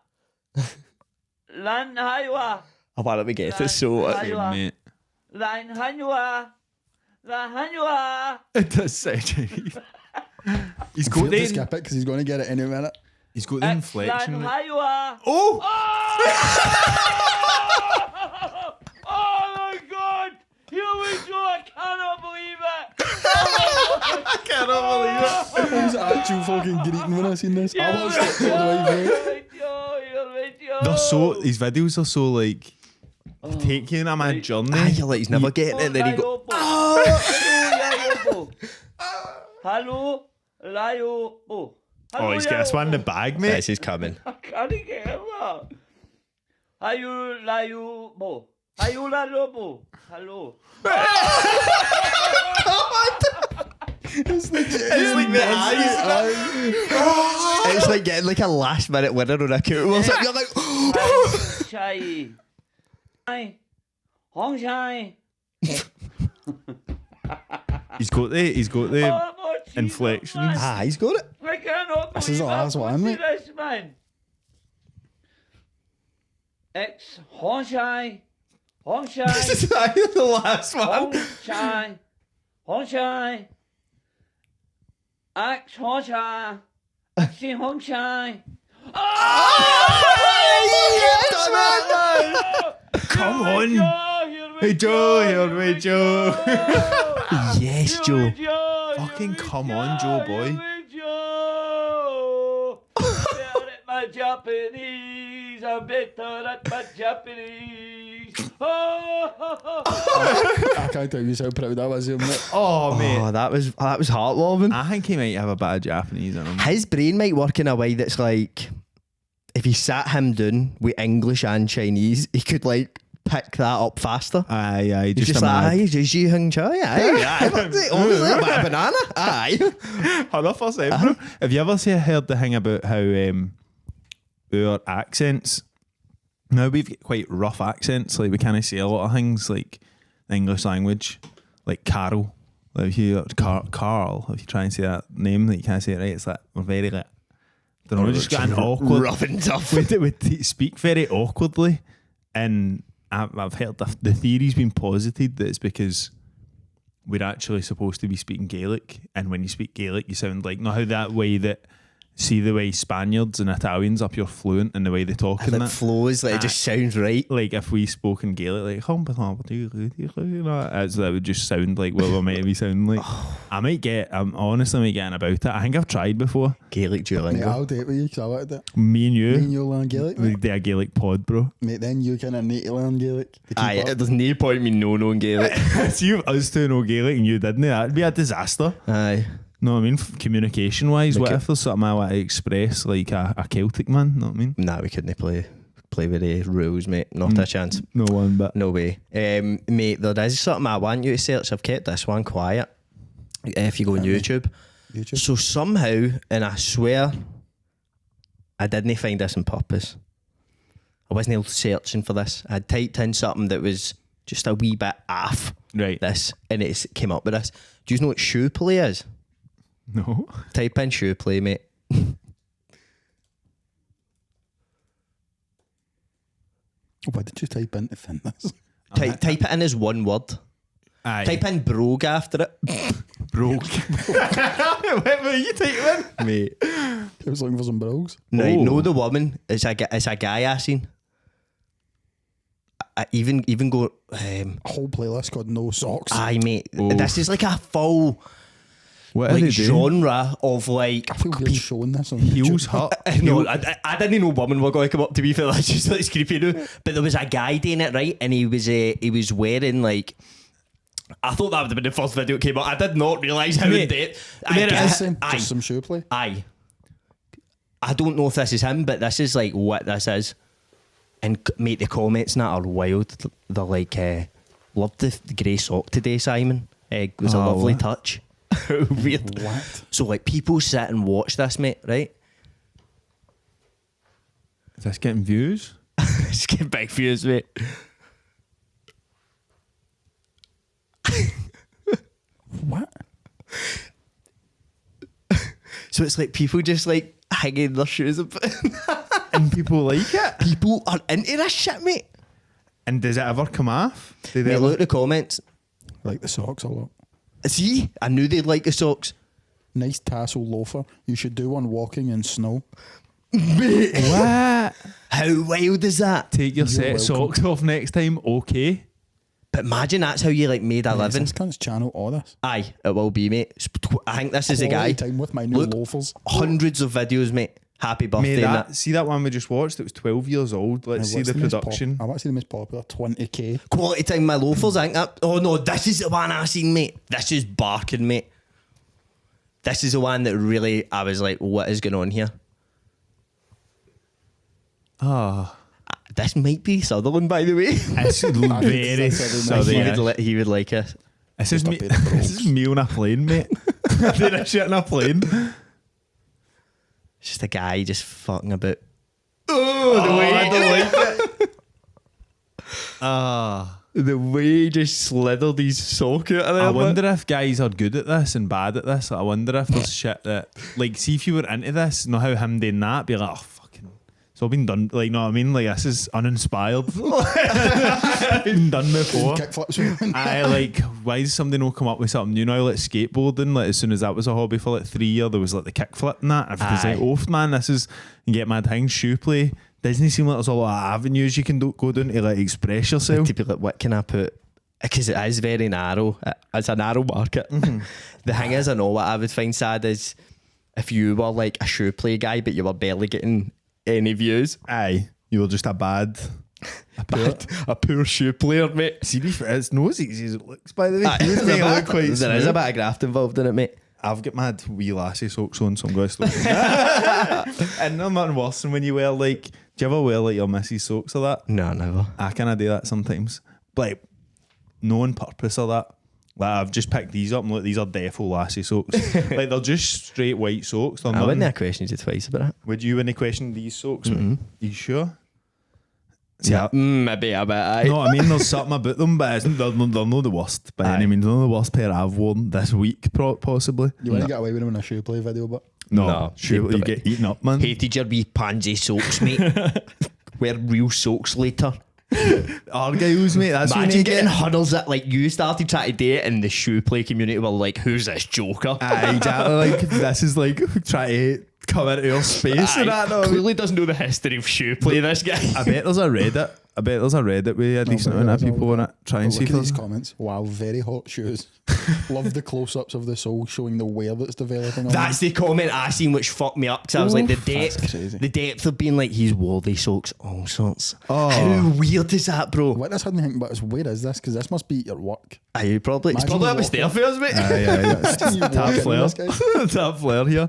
Lan Haiwa. I want to get it so. Mate. Lan Haiwa. Lan Haiwa. It does say Chinese. He's Feel got to the skip it because he's going to get it any minute. he's got the inflection. Lan in it. Haiwa. Oh! Oh my god! Here we go! I cannot believe it! I cannot believe it. I was actual fucking greeting when I seen this. I watched it all the way through. They're so these videos are so like take you on a mad journey. Ah, you're like, he's never getting it. Then he go. Hello, Layo. Oh, he's got this one in the bag, mate. This is coming. I can't get him out. Hello, Layo. Hello, Layo. Hello. It's legit. It's like the eyes. It's like getting like a last minute winner on a cool or something. You're like, Shai. Hong Shai. He's got the inflections. He's got it. I cannot This is the last one, mate. this, man. It's Hong Shai. Hong Shai. This is the last Hong one. Shai. Hong Shai. Axe Hong Shai. Axe Hong Shai. Come on. Hey Joe, here we Joe. Yes, Joe. Fucking come on, Joe boy. My Japanese, I'm better at my Japanese. I can't tell you how proud I was of him, mate. Oh mate, Oh, that was heartwarming. I think he might have a bit of Japanese in him. His brain might work in a way that's like, if you sat him down with English and Chinese, he could like pick that up faster. Aye, He's just like, aye, just you hung chai, aye, obviously a bit of banana, aye. 100%, bro. Have you ever heard the thing about how our accents, now we've got quite rough accents, like we can't say a lot of things like the English language, like Carol, like if you Carl, if you try and say that name that you can't say it right, it's like we're very like, don't know, we just got an awkward, rough and tough. we speak very awkwardly, and I've heard the theory's been posited that it's because we're actually supposed to be speaking Gaelic, and when you speak Gaelic you sound like, how that way that, see the way Spaniards and Italians up here fluent in the way they talk and And it that. flows, like it just sounds right. Like if we spoke in Gaelic, like that would just sound like what we might be sounding like. I'm honestly might get in about it. I think I've tried before. Gaelic Mate, Duolingo. I'll do it with you because I wanted it. Me and Me and you, you'll learn Gaelic, we mate. do a Gaelic pod, bro. Mate, then you kind of need to learn Gaelic. To keep Aye, up. there's no point in me knowing Gaelic. See if us two know Gaelic and you didn't, that'd be a disaster. Aye. Know what I mean? Communication wise, what Okay. if there's something I want to express like a Celtic man? Know what I mean? Nah, we couldn't play with the rules, mate. Not a chance. No one, but No way. Mate, there is something I want you to search. I've kept this one quiet. If you go on YouTube. YouTube. So somehow, and I swear, I didn't find this on purpose. I wasn't searching for this. I typed in something that was just a wee bit off right. this, and it came up with this. Do you know what shoe play is? No. Type in shoe play, mate. Why did you type in to find this? Type it in as one word. Aye. Type in brogue after it. broke. What were you typing in? Mate. I was looking for some brogues. Right, Oh. know the woman. It's a guy I seen. I even go. A whole playlist called No Socks. Aye, mate. Oh. This is like a full What are like they doing? genre of like. I feel weird showing this on Heels YouTube. hurt. No, I didn't know women were going to come up. To be fair, that's just like creepy. No? But there was a guy doing it right, and he was wearing like. I thought that would have been the first video that came out. I did not realise how Mate, in depth. there it is. Aye, Just some shoe play. aye. I don't know if this is him, but this is like what this is. And mate, the comments now are wild. They're like, "Loved the grey sock today, Simon. It was a Oh, lovely what? touch." Weird. What? So like people sit and watch this, mate, right? Is this getting views? It's getting big views, mate. What? So it's like people just like hanging their shoes up. And people like it? People are into this shit, mate. And does it ever come off? Do they Mate, ever- look at the comments. Like the socks a lot. See, I knew they'd like the socks. Nice tassel loafer. You should do one walking in snow. Mate, What? how wild is that? Take your set welcome. socks off next time, okay? But imagine that's how you like made a living. This cunt's channel all this. Aye, it will be, mate. I think this is the guy. Quality time with my new Look, loafers. Hundreds of videos, mate. Happy birthday. Mate, and that, see that one we just watched? It was 12 years old. Let's see the production. I want to see the most popular 20k. Quality time, my loafers, I think that. Oh no, this is the one I seen, mate. This is barking, mate. This is the one that really, I was like, what is going on here? Oh, This might be Sutherland, by the way. it's very that's southern. He would like it. This is Just a me. pair of This is me on a plane, mate. I did a shit on a plane. It's just a guy just fucking about. Oh, the way I don't like it. the way he just slithered his sock out of there. I wonder if guys are good at this and bad at this. I wonder if there's shit that, like, see if you were into this, know how him doing that, be like, oh, fucking, it's all been done. Like, know what I mean? Like, this is uninspired. Been done before. Kickflips. I like, why does somebody not come up with something? You know, like skateboarding, like, as soon as that was a hobby for like 3 years, there was like the kickflip and that. I was like, oh, man, this is, you get mad things, shoe play. Doesn't it seem like there's a lot of avenues you can go down to like express yourself? To be like, what can I put? Because it is very narrow. It's a narrow market. The thing is, I know what I would find sad is if you were like a shoe play guy, but you were barely getting any views. Aye, you were just a poor shoe player, mate. See, it's not as easy as it looks, by the way. There is a bit of graft involved in it, mate. I've got mad wee lassie socks on, so I'm going to stop. And no nothing worse than when you wear like, do you ever wear like your missus socks or that? No, never. I kind of do that sometimes. Like, no on purpose or that. Like, I've just picked these up and look, these are defo lassie socks. Like, they're just straight white socks. I wouldn't have questioned you twice about it. Would you any question these socks? Mate? You sure? Yeah, maybe a bit. Aye. No, I mean, there's something about them, but they're not the worst by any means. They're not the worst pair I've worn this week, possibly. You want to get away with them in a shoe play video, but No, sure, you get eaten up, man. Hated your wee pansy socks, mate. Wear real socks later. Argyles, mate. That's when Imagine you getting get. huddles that like you started trying to do it, and the shoe play community were like, "Who's this joker?" Aye, exactly. Like, this is like trying to come into your space and that. No, Clearly doesn't know the history of shoe play. This guy. I bet there's a Reddit with a decent amount of people in it. Try and see look if at these there's. comments. Wow, very hot shoes. Love the close-ups of the sole showing the wear that's developing. On That's them. the comment I seen which fucked me up because I was like That's crazy. the depth of being like he's wore these socks all sorts. Oh. How weird is that, bro? What this had me thinking about is where is this? Because this must be at your work. Aye, probably it's Imagine probably you up a stairfairs, mate. Aye, Imagine you Tap walking in flare. this, guys. Tap flare here.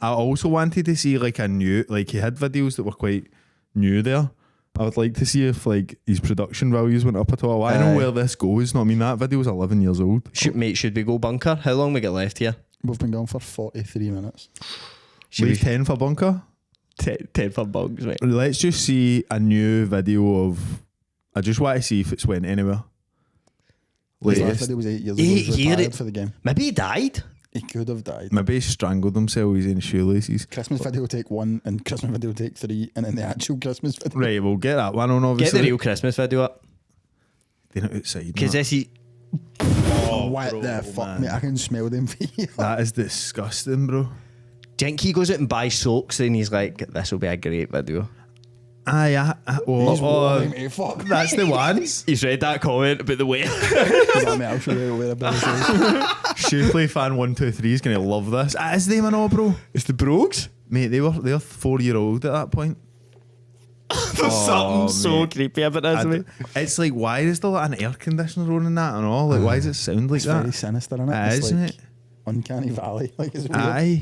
I also wanted to see like a new, like he had videos that were quite new there. I would like to see if like his production values went up at all. I know where this goes. No, I mean that video's 11 years old. Should we go bunker? How long we got left here? We've been going for 43 minutes. Should Leave 10 for bunker. 10 for bugs, mate? Let's just see a new video of. I just want to see if it's went anywhere. His last Latest. video was 8 years ago. He- He was he retired had- for the game. Maybe he died. He could have died. Maybe he strangled himself. He's in shoelaces. Christmas video take 1 and Christmas video take 3, and then the actual Christmas video. Right, we'll get that one on. Get Obviously, the real Christmas video up. They're not outside. Because no. this is. What bro, the fuck, man. mate? I can smell them feet. That is disgusting, bro. Think he goes out and buys socks and he's like, this will be a great video. Aye, Fuck. that's the ones. He's read that comment about the way. I'll show you where the Shoeplay fan 123 is gonna love this. Is them and all, bro? It's the Brogues. Mate, they're 4-year-old at that point. There's something so mate. creepy about this, mate. It's like, why is there like an air conditioner on and that and all? Like, why does it sound like It's that? very sinister, isn't it? It It's is, like isn't it? Uncanny Valley. Like, it's weird.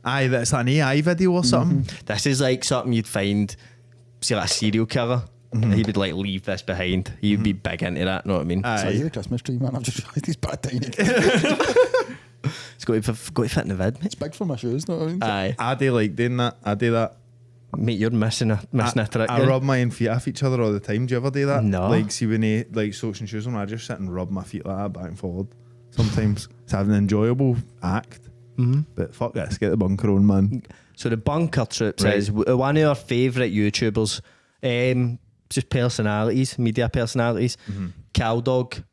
Aye, that's an AI video or something. This is like something you'd find, see, like a serial killer. He would like leave this behind. He'd be big into that, know what I mean? So Aye. the Christmas tree, man. I've just realised he's bad tiny. It's got to fit in the vid, mate. It's big for my shoes, know what I mean? Aye. I do like doing that. I do that. Mate, you're missing a trick. I there. rub my own feet off each other all the time. Do you ever do that? No. Like, see when they like socks and shoes on, I just sit and rub my feet like that back and forward. Sometimes it's having an enjoyable act. But fuck this, get the bunker on, man. So the bunker trip Right. says one of our favourite YouTubers, just personalities, media personalities, Caldog.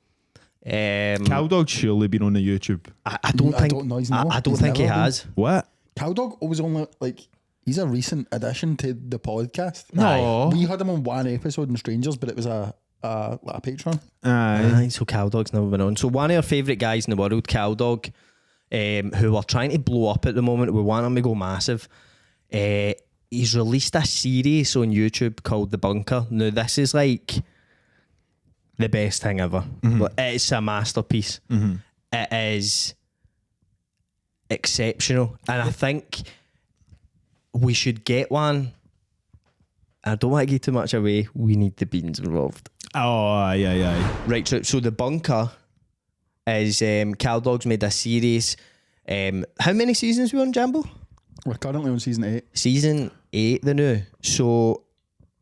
Cowdog's surely been on the YouTube. I don't I think don't know, he's I not. don't He's think he never been. has. What? Cowdog was only like, he's a recent addition to the podcast. No. We had him on one episode in Strangers, but it was a Patreon. Aye. So Caldog's never been on. So one of our favourite guys in the world, Caldog, who are trying to blow up at the moment. We want him to go massive. He's released a series on YouTube called The Bunker. Now this is like the best thing ever. Like, it's a masterpiece. It is exceptional, and I think we should get one. I don't want to give too much away. We need the beans involved. Oh, aye. Right, so The Bunker is Caldog's made a series. How many seasons we on, Jambo? We're currently on season 8. Season 8 the new. So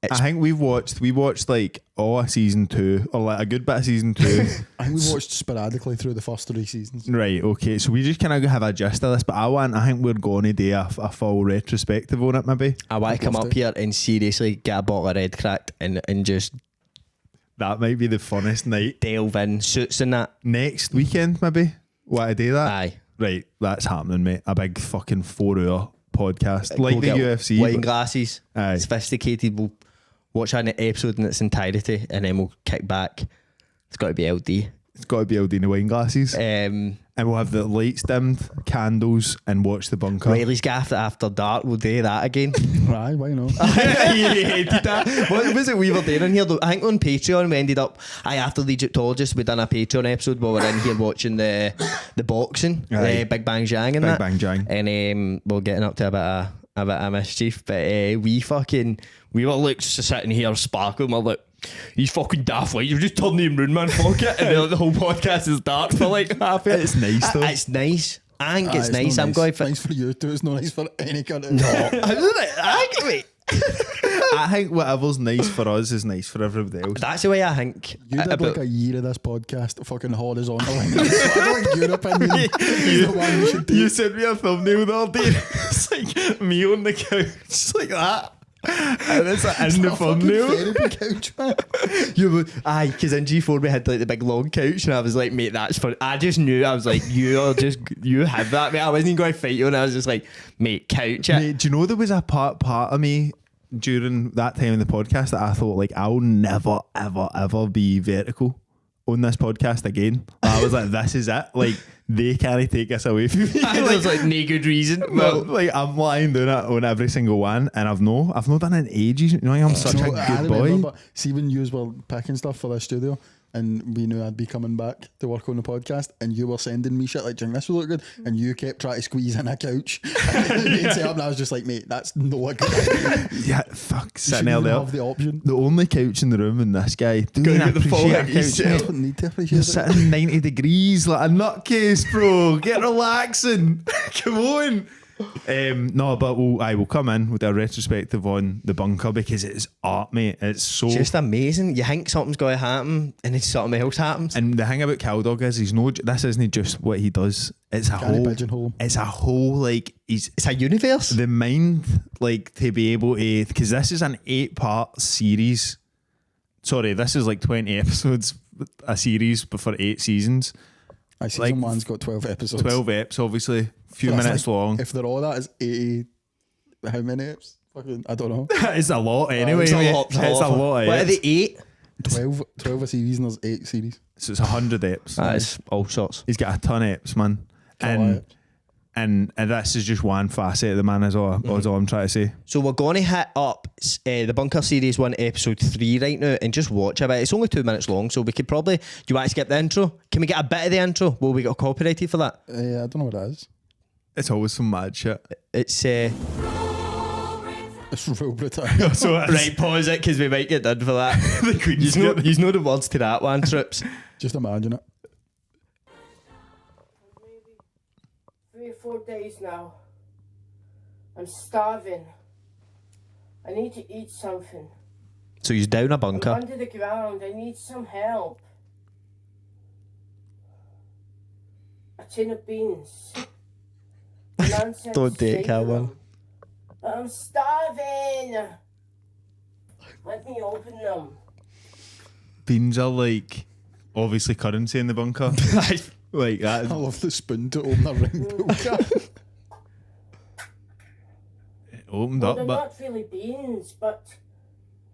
I think we watched like all of season 2 or like a good bit of season 2. I think we watched sporadically through the first 3 seasons. Right, okay. So we just kind of have a gist of this, but I think we're going to do a full retrospective on it maybe. I want to come love up to. here and seriously get a bottle of red cracked and just That might be the funnest night. delve in suits and that. Next weekend maybe. Want to do that? Aye. Right, that's happening, mate. A big fucking 4-hour podcast. We'll Like the get UFC. wine but- glasses. Aye. Sophisticated. We'll watch an episode in its entirety and then we'll kick back. It's got to be LD. It's got to be Aldina wine glasses. And we'll have the lights dimmed, candles, and watch the bunker. Reilly's Gaff after dark. We'll do that again. Right, why not? You hated that. What was it we were doing in here though? I think on Patreon we ended up after the Egyptologist we done a Patreon episode where we're in here watching the boxing, Aye. Big Bang Jang and Big that. Bang Jang. And we're getting up to a bit of mischief, but we were like just sitting here sparkling. We're like, he's fucking daft, like you've just turned him round, man, fuck it. And then the whole podcast is dark for like half it. It's nice though. It's nice. I think it's Aye, nice. not I'm going for nice for you too. It's not nice for any kind of. I think whatever's nice for us is nice for everybody else. That's the way I think. You did about- like a year of this podcast, fucking horizontal. I don't like your opinion. Is the one you should do. You sent me a thumbnail the other day. It's like me on the couch, like that. And it's like in the thumbnail. Therapy couch, man. Aye, because in G4 we had like the big long couch, and I was like, mate, that's fun. I just knew. I was like, you have that, mate. I wasn't even going to fight you, and I was just like, mate, couch it. Mate, do you know there was a part of me during that time in the podcast that I thought like I'll never ever be vertical on this podcast again. I was like, this is it. Like they can't take us away from me. I was like, no good reason. Well, like I'm lying doing it on every single one, and I've not done it in ages. You know, I'm such No, a I good remember, boy. but see when you were picking stuff for the studio and we knew I'd be coming back to work on the podcast and you were sending me shit like, Jing, this will look good, and you kept trying to squeeze in a couch and I was just like, mate, that's not a good idea. Yeah, fuck, You sitting shouldn't there. even have the option. The only couch in the room, and this guy doesn't get the full appreciate a heat. couch. I mate. don't need to appreciate You're it. sitting 90 degrees like a nutcase, bro. Get relaxing. Come on. No, but we'll come in with a retrospective on the bunker because it is art, mate. It's so. Just amazing. You think something's going to happen, and then something else happens. And the thing about Caldog is this isn't just what he does. It's a Can't whole. pigeonhole. It's a whole like he's It's a universe. the mind like to be able to because this is an 8-part series. Sorry, this is like 20 episodes, a series, but for 8 seasons. I see like, someone's got 12 episodes. 12 eps, obviously. Few That's minutes like, long. If they're all that, is 80. How many eps? Fucking, I don't know. It's a lot anyway. It's a mate. lot. It's a lot. What are Of they? eps. 8? 12 a series and there's 8 series. So it's 100 eps. That is all sorts. He's got a ton of eps, man. And this is just one facet of the man, is all I'm trying to say. So we're going to hit up the Bunker Series 1 episode 3 right now and just watch a bit. It's only 2 minutes long, so we could probably... Do you want to skip the intro? Can we get a bit of the intro? Will we get copyrighted for that? I don't know what it is. It's always some mad shit. It's... It's real brutal. So right, pause it because we might get done for that. You know the words to that one, Trips. Just imagine it. 3 or 4 days now. I'm starving. I need to eat something. So he's down a I'm bunker. under the ground. I need some help. A tin of beans. Nonsense Don't take shake that them. one. But I'm starving. Let me open them. beans are like obviously currency in the bunker. Like that. I love the spoon to open a ring pool cap. It opened Well, up, they're but not really beans, but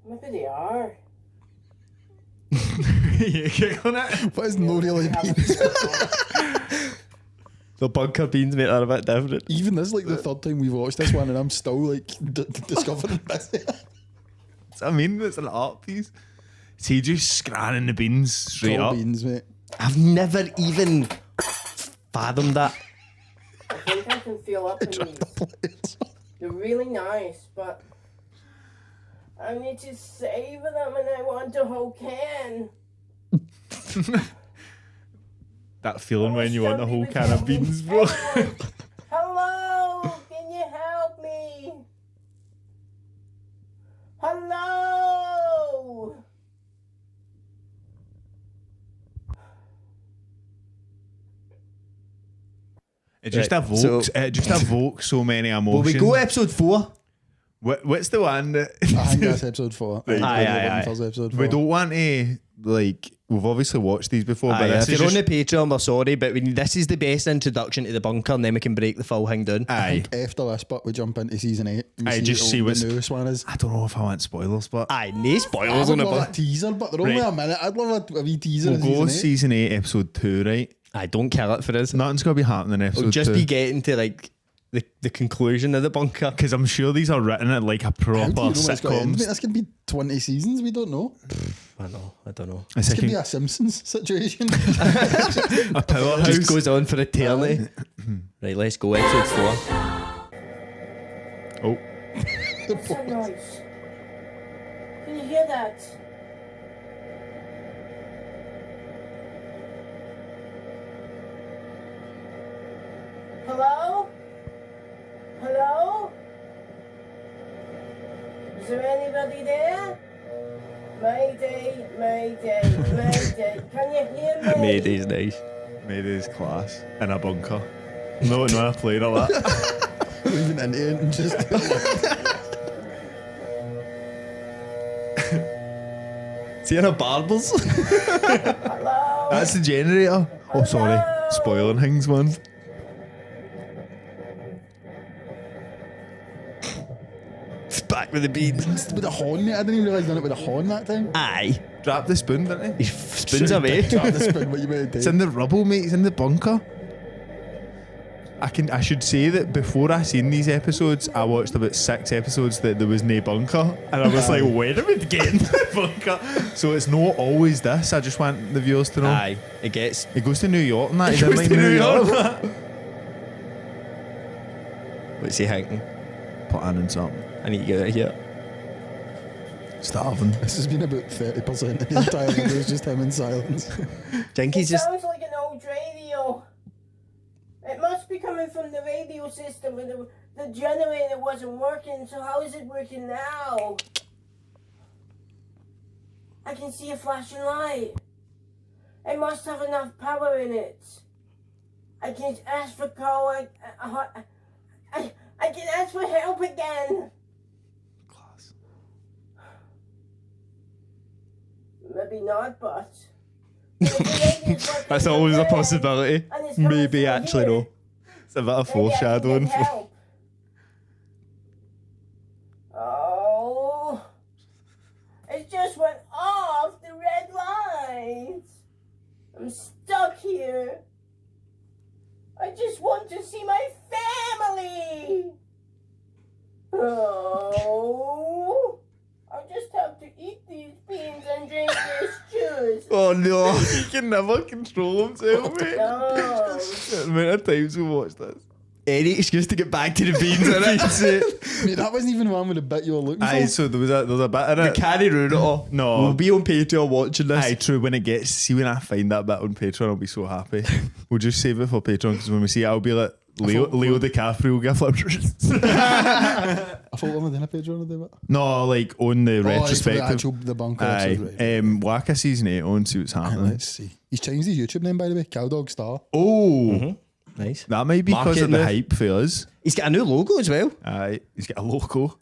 maybe they are. you kick on it. But it's no really beans. The bunker beans, mate, are a bit different. Even this is like the third time we've watched this one, and I'm still like discovering this. I mean, it's an art piece. See, just scranning the beans straight All up. beans, mate. I've never even fathomed that. I think I can feel up in these. They're really nice, but I need to savor them and I want a whole can. That feeling when you want a whole Somebody can of help me. beans, bro. Anyone? Hello, can you help me? It just Right, evokes so many Will emotions. we go episode 4? What's the one that I think that's episode 4. Aye. Episode 4. we don't want to, like, we've obviously watched these before, but Aye, this if is you're on just, the Patreon, we're sorry, but this is the best introduction to the bunker, and then we can break the full thing down. I aye. think after this, but we jump into season 8. And Aye, just see what what's- the newest one is. I don't know if I want spoilers, but Aye, no I spoilers would on the love a bunker. teaser, but they're only Right. a minute. I'd love a wee teaser. we'll of go season 8. season 8, episode 2, right? I don't kill it for us. Nothing's going to be happening in episode We'll just 2. be getting to like the conclusion of the bunker. Because I'm sure these are written at like a How do proper you know when it's gonna end? sitcom. This could be 20 seasons. We don't know. I don't know. It's This like could be a Simpsons situation. a powerhouse. Just goes on for eternity. Right, let's go. Episode 4. Oh, What's that noise? Can you hear that? Hello? Hello? Is there anybody there? Mayday, mayday, mayday. Can you hear me? Mayday's nice. made his class in a bunker. No, I played all that. Leaving an in and just. See in a barber's? Hello? That's the generator. Oh, sorry. Spoiling things, man. It's back with the beans. With a horn, mate. I didn't even realise done it with a horn that time. Aye. Drop the spoon, didn't he? He spins away. Drop the spin, what you meant to It's do. in the rubble, mate. It's in the bunker. I should say that before I seen these episodes, I watched about 6 episodes that there was no bunker, and I was like, "When are we getting the bunker?" So it's not always this. I just want the viewers to know. Aye. It gets. He goes to New York and that. He He's in goes like to New New York. What's he thinking? Planning something. I need to get out of here. Starving. This has been about 30% of the entire video. It's just him in silence. Think he's It just. sounds like an old radio. It must be coming from the radio system, but the generator wasn't working, so how is it working now? I can see a flashing light. It must have enough power in it. I can ask for call. I can ask for help again. Class. Maybe not, but. If the radio's working That's always a again, possibility. and it's coming Maybe from actually, here, no. It's a bit of maybe I can foreshadowing. get help. Oh, it just went off the red light. I'm stuck here. I just want to see my family. Oh, I'll just have to eat these beans and drink this juice. Oh no. He can never control himself, mate. No. The amount of times we watched this. Any excuse to get back to the beans in it. Mate, that wasn't even the one with the bit you were looking Aye, for. so there was a bit in We it. can't ruin it all. No. We'll be on Patreon watching this. Aye, true. When it gets, see when I find that bit on Patreon, I'll be so happy. We'll just save it for Patreon because when we see it, I'll be like Leo DiCaprio give flip. I thought one was in a page on the bit. No, like on the Oh, it's for the retrospective. actual the bunker. Aye, episode, right. whack a season 8 on, see what's happening. Let's see. He's changed his YouTube name, by the way. Cowdog Star. Oh, Nice. that might be because Market of the move. hype for us. He's got a new logo as well. Aye, he's got a logo.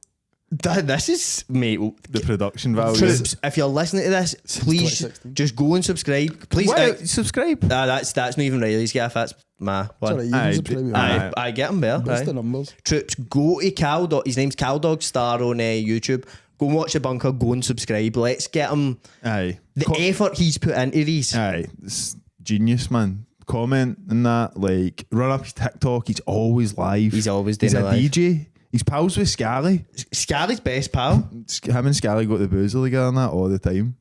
This is, mate. The production value. Troops, if you're listening to this, please 2016. just go and subscribe. Please. Well, subscribe. That's not even Reilly's gaff. That's my one. Sorry, you Aye, can subscribe. aye. I get him there. Boost Aye. the numbers. Troops, go to Caldog. His name's Caldog Star on YouTube. Go and watch the bunker. Go and subscribe. Let's get him Aye. the effort he's put into these. Aye, it's genius, man. Comment and that, like, run up his TikTok. He's always live. He's always doing He's a it live. DJ. He's pals with Scally. Scarly's best pal. Him and Scally got the boozer together and that all the time.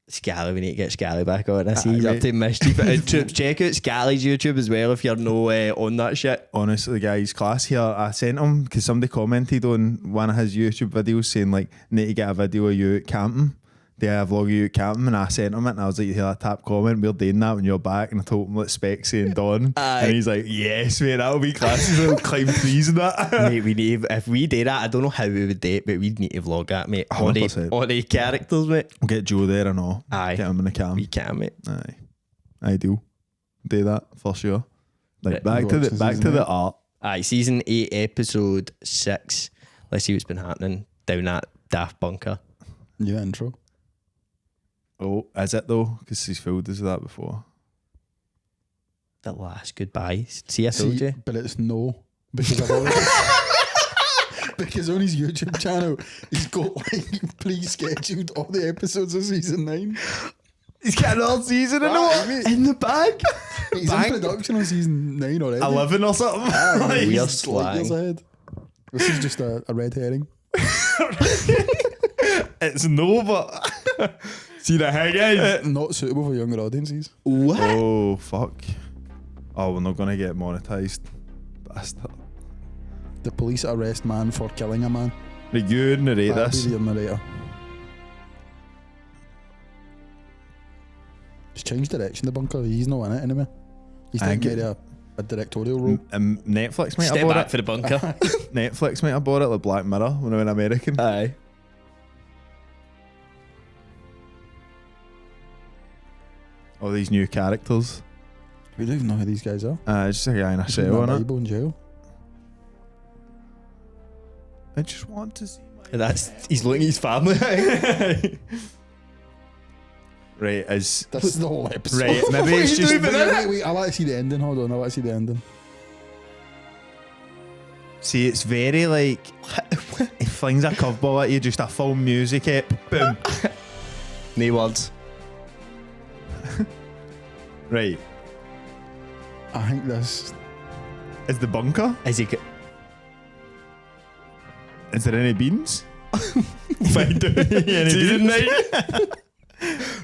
Scally, we need to get Scally back on this. He's Aye, up mate. to mischief. Troops, check out Scally's YouTube as well if you're no on that shit. Honestly, guys, class here. I sent him because somebody commented on one of his YouTube videos saying, like, need to get a video of you at camping. They have a vlog of you at camping, and I sent him it, and I was like, "Hear that tap comment? We're doing that when you're back." And I told him, like, Spexy and Don. Aye. And he's like, "Yes, mate, that'll be class. We'll climb trees and that." Mate, we need, if we did that, I don't know how we would do it, but we'd need to vlog that, mate. All the 100%. characters, mate. We'll get Joe there and all. Aye. Get him in the cam. We can, mate. Aye. Ideal. Do that for sure. Like back to the art. Aye, season 8, episode 6. Let's see what's been happening down that daft bunker. New intro. Oh, is it though? Because he's filled us with that before. The last goodbye. See, I told you. But it's no. Because I've already... Because on his YouTube channel, he's got like pre-scheduled all the episodes of season 9. He's got an all season in the bag. He's in production on season 9 already. 11 or something. We're He's slang. years ahead. This is just a red herring. It's no, but see the hang is Not suitable for younger audiences. What? oh fuck. Oh, we're not gonna get monetized. Bastard. The police arrest man for killing a man. Right, you narrate That'll this. be the narrator. He's changed direction, the bunker. He's not in it anymore. He's I taking get- maybe a directorial role. Netflix might have Step bought back it. for the bunker. Netflix might have bought it like Black Mirror when I went American. Aye. All these new characters. We don't even know who these guys are. It's just a guy in a He's cell in on that it. Bible in jail. I just want to see He's looking at his family. Right, as This is the whole episode. right, maybe it's just Wait, I want to see the ending. Hold on, I want to see the ending. see it's very like he flings a curveball at you, just a full music app. Boom. No words. Right. I think this. Is the bunker? Is he? Is there any beans? Find out. Season 9.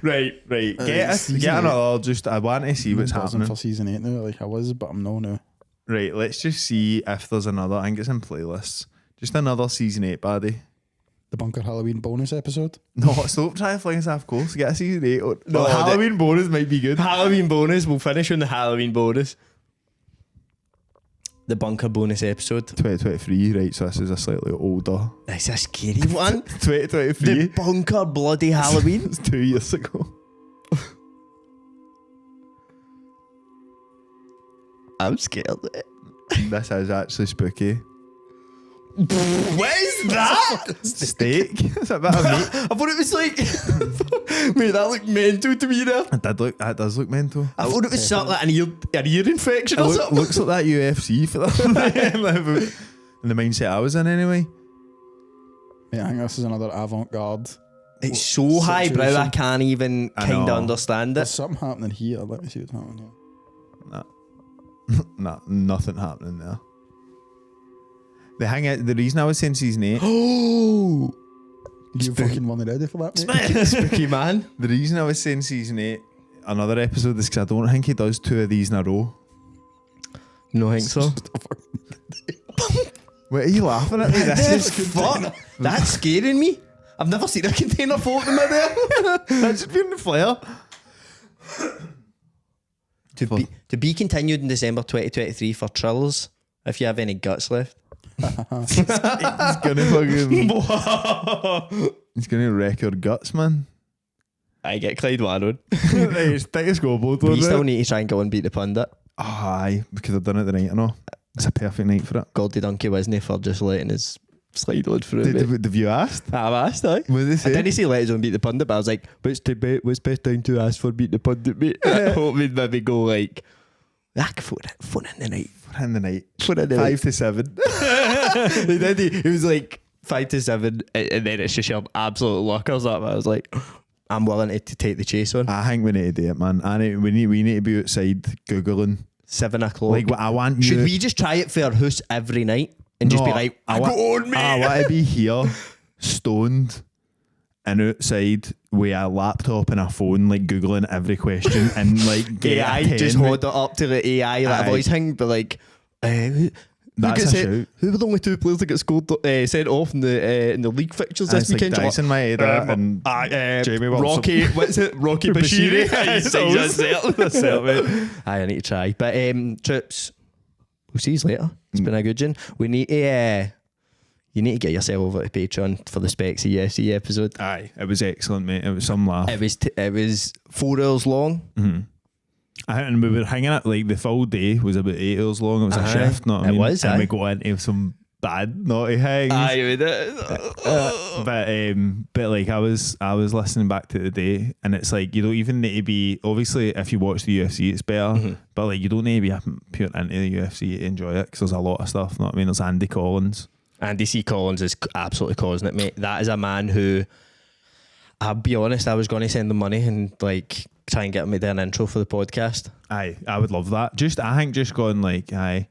Right. season Get 8. another. Just I want to see what's buzzing happening. for season 8 now. Like I was, but I'm no now. Right, let's just see if there's another. I think it's in playlists. Just another season 8 baddie. The bunker Halloween bonus episode. No, stop trying to fling us off course. Get a season 8. No, No, Halloween bonus might be good. Halloween bonus. We'll finish on the Halloween bonus. The bunker bonus episode. 2023, right? So this is a slightly older. It's a scary one. 2023. The bunker bloody Halloween. It's 2 years ago. I'm scared of it. This is actually spooky. What is that? Steak. It's a bit of meat. I thought it was like, mate, that looked mental to me there. That does look mental. I thought it was something like an ear infection or something. Looks like that UFC for that. In the mindset I was in anyway. Yeah, I think this is another avant-garde. It's so highbrow, I situation. can't even I kind know. of understand There's it. something happening here. Let me see what's happening here. Nah, nothing happening there. The reason I was saying season 8, Oh, You fucking weren't ready for that, mate. spooky man. the reason I was saying season 8, another episode, is because I don't think he does 2 of these in a row. No, I think so. What are you laughing at me? This is Fuck. That's scaring me. I've never seen a container floating in midair. that's just been the flare. To be continued in December 2023 for Trillers, if you have any guts left. He's gonna fucking. He's gonna wreck your guts, man. I get Clyde Warren. Hey, stick a scoreboard on We still it. need to try and go and beat the pundit. Aye, because I've done it the night, I know. It's a perfect night for it. Gordy Donkey Wisney for just letting us slide on through it. Have you asked? I've asked, aye. What did they I say? didn't say let us on beat the pundit, but I was like, what's best time to ask for beat the pundit, mate? I hope we'd maybe go like, phone in the night. In the night. Phone in the night. 5 to 7. He did. It was like 5 to 7, and then it's just your absolute lockers up. I was like, I'm willing to take the chase on. I think we need to do it, man. We need to be outside Googling. 7 o'clock. Like, what I want you. Should we just try it for our house every night and just be like, I go want, on, mate? I want to be here, stoned, and outside with a laptop and a phone, like Googling every question and like get AI, a 10 just hold it up to the AI, like Aye. a voice thing, but like, who That's gets a it? shout. Who were the only 2 players that got scored, sent off in the league fixtures this It's like weekend? Dyson Maeda and Jamie Wilson. Rocky, what's it? Rocky Bashiri. That's it, mate. Aye, I need to try. But troops, we'll see you later. It's been a good one. We need to. You need to get yourself over to Patreon for the Spexy UFC episode. Aye, it was excellent, mate. It was some laugh. It was 4 hours long. Mm-hmm. And we were hanging out, like the full day was about 8 hours long. It was a Aye. shift, not I It mean? was, and aye. we got into some bad naughty things. But like I was listening back to the day, and it's like you don't even need to be, obviously if you watch the UFC it's better, but like you don't need to be pure into the UFC to enjoy it, because there's a lot of stuff. Know what I mean? There's Andy Collins. Andy C. Collins is absolutely causing it, mate. That is a man who, I'll be honest, I was going to send him money and like try and get him to do an intro for the podcast. Aye, I would love that. I think just going like, aye,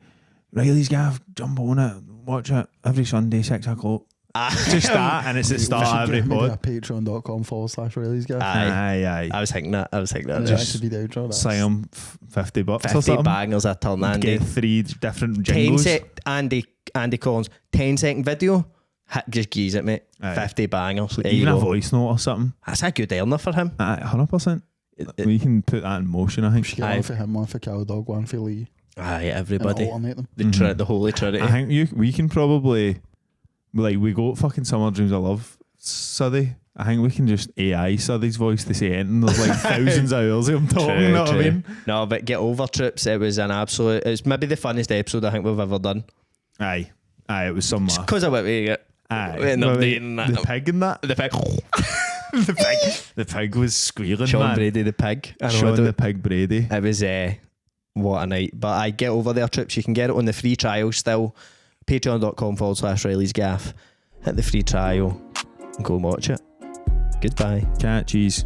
Reilly's Gaff, jump on it, watch it every Sunday 6 o'clock. Just that, and it's at the start of every pod. Patreon.com/Reilly's Gaff. Aye. I was thinking that. That Just should be the outro. Sign him $50 or 50 something. bangers I tell Andy. Get 3 different 10 jingles. Andy Collins, 10-second video, just geese it, mate. Aye. 50 bangers. There you Even a go. voice note or something. That's a good earner for him. 100%. We can put that in motion, I think. Should get one for him, one for Cow Dog, one for Lee. Aye, And everybody. alternate them. The Holy Trinity. I think we can probably, like, we got fucking Summer Dreams of Love, Suddy. I think we can just AI Suddy's voice to say anything. There's like thousands of hours of him talking, you know what I mean? No, but get over trips. It was an absolute. It's maybe the funnest episode I think we've ever done. Aye, it was some laugh. Because of what we get. Aye. We end up Well, dating that. the pig and that. The pig. The pig was squealing, Sean man. Brady, the pig. I know Sean I do. the Pig Brady. It was what a night. But I get over there trips. You can get it on the free trial still. Patreon.com/Reilly's Gaff. Hit the free trial and go and watch it. Goodbye. Cat cheese.